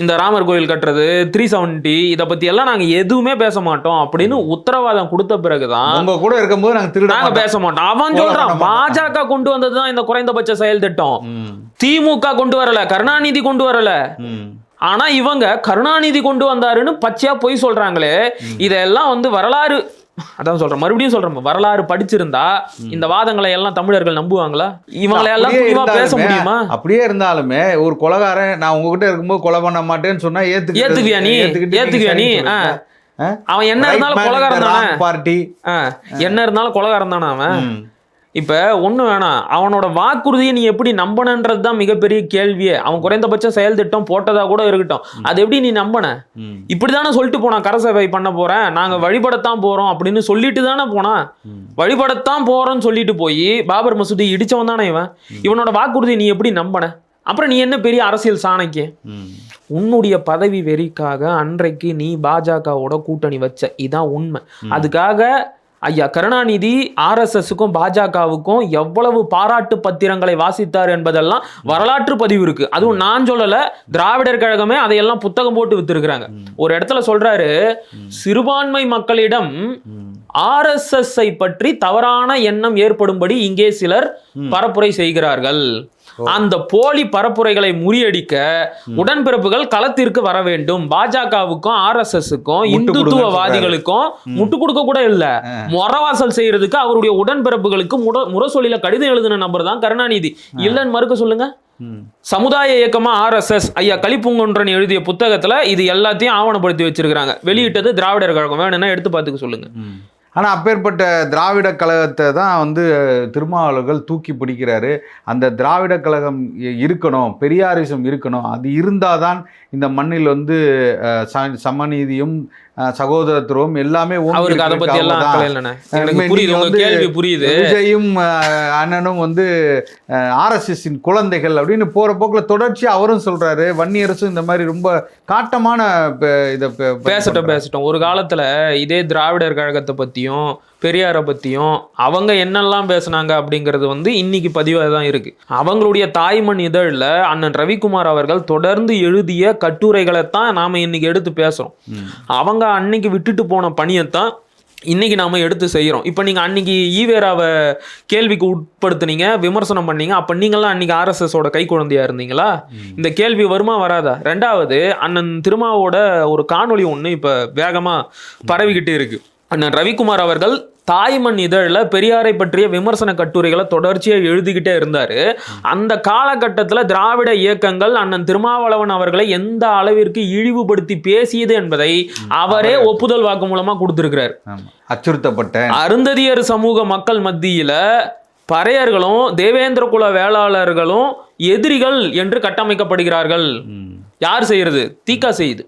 இந்த ராமர் கோயில் கட்டுறது 370 இதை பத்தி எல்லாம் நாங்க எதுவுமே பேச மாட்டோம் அப்படின்னு உத்தரவாதம் கொடுத்த பிறகுதான் உங்க கூட இருக்கும்போது நாங்க பேச மாட்டோம். அவன் சொல்றான் பாஜக கொண்டு வந்ததுதான் இந்த குறைந்தபட்ச செயல் திட்டம், திமுக கொண்டு வரல, கருணாநிதி கொண்டு வரல. ஆனா இவங்க கருணாநிதி கொண்டு வந்தாருன்னு பச்சையா பொய் சொல்றாங்களே. இதெல்லாம் வந்து வரலாறு அதான் சொல்றேன், மறுபடியும் சொல்றேன், வரலாறு படிச்சிருந்தா இந்த வாதங்களை எல்லாம் தமிழர்கள் நம்புவாங்களா? இவங்களை எல்லாம் துணிவா பேச முடியுமா? அப்படியே இருந்தாலுமே ஒரு கொலைகாரன் நான் உங்ககிட்ட இருக்கும்போது கொலை பண்ண மாட்டேன்னு சொன்னா ஏத்துக்குவியா நீ? அவன் என்ன இருந்தாலும் கொலைகாரன் தானே, பார்ட்டி என்ன இருந்தாலும் கொலைகாரன் தானே அவன். இப்ப ஒண்ணு வேணாம், அவனோட வாக்குறுதியை நீ எப்படி நம்பனன்றதுதான் மிகப்பெரிய கேள்வியே. அவன் குறைந்தபட்சம் செயல் திட்டம் போட்டதா கூட இருக்கட்டும், அது எப்படி நீ நம்பன? இப்படிதானே சொல்லிட்டு போனா, கரசேவை பண்ண போறேன், நாங்க வழிபடத்தான் போறோம் அப்படின்னு சொல்லிட்டு தானே போனா. வழிபடத்தான் போறோம்னு சொல்லிட்டு போய் பாபர் மசூதி இடிச்சவன் தானே இவன். இவனோட வாக்குறுதியை நீ எப்படி நம்பன? அப்புறம் நீ என்ன பெரிய அரசியல் சாணக்கிய? உன்னுடைய பதவி வெறிக்காக அன்றைக்கு நீ பாஜகவோட கூட்டணி வச்ச, இதான் உண்மை. அதுக்காக ஐயா கருணாநிதி RSSக்கும் பாஜகவுக்கும் எவ்வளவு பாராட்டு பத்திரங்களை வாசித்தார் என்பதெல்லாம் வரலாற்று பதிவு இருக்கு. அதுவும் நான் சொல்லல, திராவிடர் கழகமே அதையெல்லாம் புத்தகம் போட்டு வித்திருக்கிறாங்க. ஒரு இடத்துல சொல்றாரு, சிறுபான்மை மக்களிடம் RSSஐ பற்றி தவறான எண்ணம் ஏற்படும்படி இங்கே சிலர் பரப்புரை செய்கிறார்கள். அந்த போலி பரப்புரைகளை முறியடிக்க உடன்பிறப்புகள் களத்திற்கு வர வேண்டும். பாஜகவுக்கும் RSSக்கும் இந்துத்துவவாதிகளுக்கும் முட்டு கொடுக்க கூட இல்ல, முறவாசல் செய்யறதுக்கு அவருடைய உடன்பிறப்புகளுக்கு முரசொலியில கடிதம் எழுதின நபர் தான் கருணாநிதி. இல்லன்னு மறுக்க சொல்லுங்க. சமுதாய இயக்கமா RSS ஐயா கலிப்பூங்குன்றன் எழுதிய புத்தகத்துல இது எல்லாத்தையும் ஆவணப்படுத்தி வச்சிருக்காங்க. வெளியிட்டது திராவிடர் கழகம், வேணும்னா எடுத்து பார்த்துக்க சொல்லுங்க. ஆனால் அப்பேற்பட்ட திராவிட கழகத்தை தான் வந்து திருமாவளவர்கள் தூக்கி பிடிக்கிறாரு. அந்த திராவிட கழகம் இருக்கணும், பெரியாரிசம் இருக்கணும், அது இருந்தால் தான் இந்த மண்ணில் வந்து சமநீதியும் சகோதரத்துவம் எல்லாமே அவருக்கு அதை பத்தி எல்லாம் புரியுது. விஜயும் அண்ணனும் வந்து RSSின் குழந்தைகள் அப்படின்னு போற போக்குல தொடர்ச்சி அவரும் சொல்றாரு. வன்னியரசும் இந்த மாதிரி ரொம்ப காட்டமான இதை பேசட்டும். ஒரு காலத்துல இதே திராவிடர் கழகத்தை பத்தியும் பெரியாரை பத்தியும் அவங்க என்னெல்லாம் பேசினாங்க அப்படிங்கிறது வந்து இன்னைக்கு பதிவாக தான் இருக்கு. அவங்களுடைய தாய்மண் இதழில் அண்ணன் ரவிக்குமார் அவர்கள் தொடர்ந்து எழுதிய கட்டுரைகளை தான் நாம இன்னைக்கு எடுத்து பேசுறோம். அவங்க அன்னைக்கு விட்டுட்டு போன பணியைத்தான் இன்னைக்கு நாம எடுத்து செய்யறோம். இப்ப நீங்க அன்னைக்கு ஈவேராவை கேள்விக்கு உட்படுத்தினீங்க, விமர்சனம் பண்ணீங்க. அப்ப நீங்களாம் அன்னைக்கு RSSோட கை குழந்தையா இருந்தீங்களா? இந்த கேள்வி வருமா வராதா? ரெண்டாவது, அண்ணன் திருமாவோட ஒரு காணொளி ஒண்ணு இப்ப வேகமா பரவிக்கிட்டு இருக்கு. அண்ணன் ரவிக்குமார் அவர்கள் தாய்மண் இதழில் பெரியாரை பற்றிய விமர்சன கட்டுரைகளை தொடர்ச்சியாக எழுதிக்கிட்டே இருந்தாரு. அந்த காலகட்டத்தில் திராவிட இயக்கங்கள் அண்ணன் திருமாவளவன் அவர்களை எந்த அளவிற்கு இழிவுபடுத்தி பேசியது என்பதை அவரே ஒப்புதல் வாக்கு மூலமா கொடுத்திருக்கிறார். அச்சுறுத்தப்பட்ட அருந்ததியர் சமூக மக்கள் மத்தியில பறையர்களும் தேவேந்திர குல வேளாளர்களும் எதிரிகள் என்று கட்டமைக்கப்படுகிறார்கள். யார் செய்யறது? திக செய்யுது.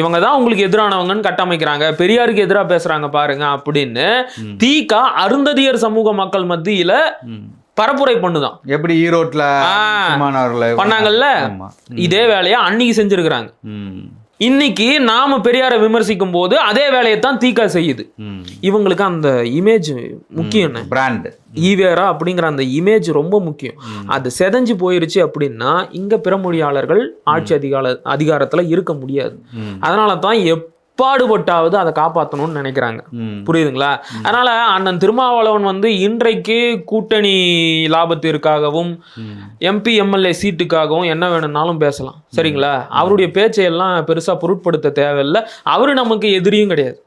இவங்க தான் உங்களுக்கு எதிரானவங்கன்னு கட்டமைக்கிறாங்க, பெரியாருக்கு எதிராக பேசுறாங்க பாருங்க அப்படின்னு திக அருந்ததியர் சமூக மக்கள் மத்தியில பரப்புரை பண்ணுதான். எப்படி ஈரோட்ல பண்ணாங்கல்ல, இதே வேலையா அன்னைக்கு செஞ்சிருக்கிறாங்க. இன்னைக்கு நாம பெரியாரை விமர்சிக்கும் போது அதே வேலையை தான் திக செய்யுது. இவங்களுக்கு அந்த இமேஜ் முக்கியம், பிராண்ட் ஈவேரா அப்படிங்கிற அந்த இமேஜ் ரொம்ப முக்கியம். அது செதஞ்சு போயிருச்சு அப்படின்னா இங்க பிறமொழியாளர்கள் ஆட்சி அதிகாரத்துல இருக்க முடியாது. அதனால தான் பாடுபட்டாவது அதை காப்பாற்றணும்னு நினைக்கிறாங்க. புரியுதுங்களா? அதனால அண்ணன் திருமாவளவன் வந்து இன்றைக்கு கூட்டணி லாபத்திற்காகவும் MP MLA சீட்டுக்காகவும் என்ன வேணும்னாலும் பேசலாம், சரிங்களா? அவருடைய பேச்சையெல்லாம் பெருசா பொருட்படுத்த தேவையில்லை. அவரு நமக்கு எதிரியும் கிடையாது.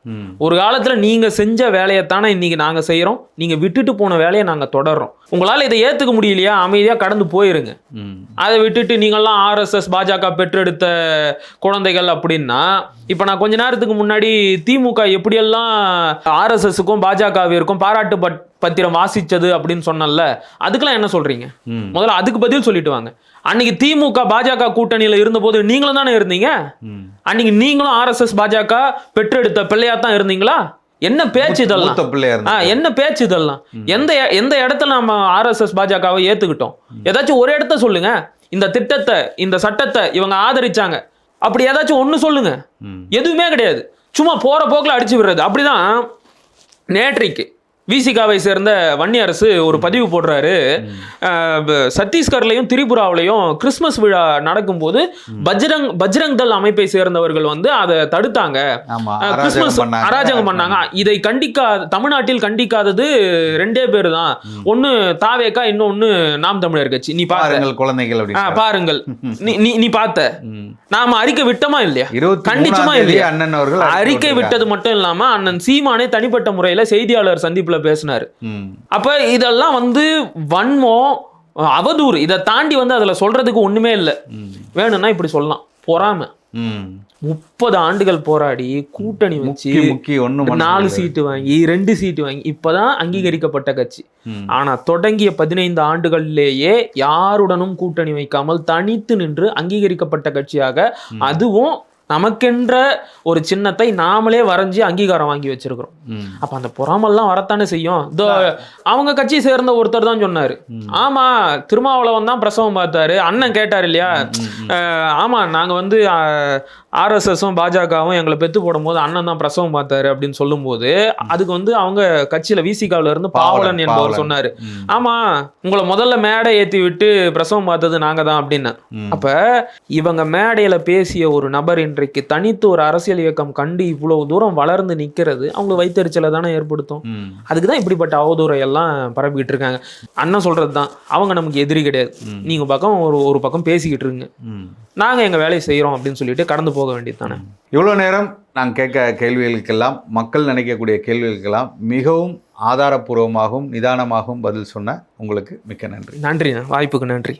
ஒரு காலத்துல நீங்க செஞ்ச வேலையைத்தானே இன்னைக்கு நாங்க செய்யறோம், நீங்க விட்டுட்டு போன வேலையை நாங்க தொடர்றோம். உங்களால இதை ஏத்துக்க முடியலையா, அமைதியா கடந்து போயிருங்க. அதை விட்டுட்டு நீங்கெல்லாம் RSS பாஜக பெற்றெடுத்த குழந்தைகள் அப்படின்னா, இப்ப நான் கொஞ்ச நேரத்துக்கு முன்னாடி திமுக எப்படியெல்லாம் RSSக்கும் பாஜகவிற்கும் பாராட்டு பத்திரம் வாசிச்சது அப்படின்னு சொன்னல, அதுக்கெல்லாம் என்ன சொல்றீங்க? முதல்ல அதுக்கு பதில் சொல்லிட்டு வாங்க. அன்னைக்கு திமுக பாஜக கூட்டணியில இருந்த போது நீங்களும் தானே இருந்தீங்க. அன்னைக்கு நீங்களும் RSS பாஜக பெற்றெடுத்த பிள்ளையா தான் இருந்தீங்களா? என்ன பேச்சு இதெல்லாம்? என்ன பேச்சு இதெல்லாம்? எந்த இடத்துல நம்ம RSS பாஜகவை ஏத்துக்கிட்டோம்? ஏதாச்சும் ஒரு இடத்த சொல்லுங்க. இந்த திட்டத்தை, இந்த சட்டத்தை இவங்க ஆதரிச்சாங்க அப்படி ஏதாச்சும் ஒண்ணு சொல்லுங்க. எதுவுமே கிடையாது. சும்மா போற போக்குல அடிச்சு விடுறது. அப்படிதான் நேற்றைக்கு விசிகாவை சேர்ந்த வன்னியரசு ஒரு பதிவு போடுறாரு. சத்தீஸ்கர்லையும் திரிபுராவிலையும் கிறிஸ்துமஸ் விழா நடக்கும்போது பஜ்ரங் தள் அமைப்பை சேர்ந்தவர்கள் வந்து அதை தடுத்தாங்க, கிறிஸ்துமஸ் அராஜகம் பண்ணாங்க. இதை தமிழ்நாட்டில் கண்டிக்காதது 2 பேர் தான், ஒன்னு தாவேகா, இன்னொன்னு நாம் தமிழர் கட்சி. நீ பாருங்கள் குழந்தைகள், பாருங்கள் நீ பார்த்த, நாம அறிக்கை விட்டோமா இல்லையா? கண்டிச்சுமா இல்லையா? அண்ணன் அவர்கள் அறிக்கை விட்டது மட்டும் இல்லாம அண்ணன் சீமானே தனிப்பட்ட முறையில செய்தியாளர் சந்திப்புல பேசினாரு. அப்ப இதெல்லாம் வந்து வன்மம், அவதூறு. இதை தாண்டி வந்து அதுல சொல்றதுக்கு ஒண்ணுமே இல்லை. வேணும்னா இப்படி சொல்லலாம், பொறாமை. 30 ஆண்டுகள் போராடி கூட்டணி வச்சு 4 சீட்டு வாங்கி 2 சீட்டு வாங்கி இப்பதான் அங்கீகரிக்கப்பட்ட கட்சி. ஆனா தொடங்கிய 15 ஆண்டுகளிலேயே யாருடனும் கூட்டணி வைக்காமல் தனித்து நின்று அங்கீகரிக்கப்பட்ட கட்சியாக, அதுவும் நமக்கென்ற ஒரு சின்னத்தை நாமளே வரைஞ்சி அங்கீகாரம் வாங்கி வச்சிருக்கிறோம். அப்ப அந்த பொறாமல்லாம் வரத்தானே செய்யும். அவங்க கட்சி சேர்ந்த ஒருத்தர் தான் சொன்னாரு, ஆமா திருமாவளவன் தான் பிரசவம் பார்த்தாரு. அண்ணன் கேட்டார் இல்லையா, ஆமா நாங்க வந்து RSSம் பாஜகவும் எங்களை பெத்து போடும் போது அண்ணன் தான் பிரசவம் பார்த்தாரு அப்படின்னு சொல்லும் போது, அதுக்கு வந்து அவங்க கட்சியில விசிகாவில இருந்து பாவலன் என்பவர் சொன்னாரு, ஆமா உங்களை முதல்ல மேடை ஏத்தி விட்டு பிரசவம் பார்த்தது நாங்க தான் அப்படின்னு. அப்ப இவங்க மேடையில பேசிய ஒரு நபர் இன்றைக்கு தனித்து ஒரு அரசியல் இயக்கம் கண்டு இவ்வளவு தூரம் வளர்ந்து நிக்கிறது அவங்களுக்கு வைத்தறிச்சலை தானே ஏற்படுத்தும். அதுக்குதான் இப்படிப்பட்ட அவதூறை எல்லாம் பரப்பிக்கிட்டு இருக்காங்க. அண்ணன் சொல்றதுதான், அவங்க நமக்கு எதிரி கிடையாது, நீங்க பக்கம் ஒரு பக்கம் பேசிக்கிட்டு இருங்க, நாங்க எங்க வேலையை செய்யறோம் அப்படின்னு சொல்லிட்டு கடந்து போக வேண்டியது தானே. இவ்வளவு நேரம் நான் கேட்க கேள்விகளுக்கெல்லாம், மக்கள் நினைக்கக்கூடிய கேள்விகளுக்கெல்லாம் மிகவும் ஆதாரப்பூர்வமாகவும் நிதானமாகவும் பதில் சொன்ன உங்களுக்கு மிக்க நன்றி. நன்றி, வாய்ப்புக்கு நன்றி.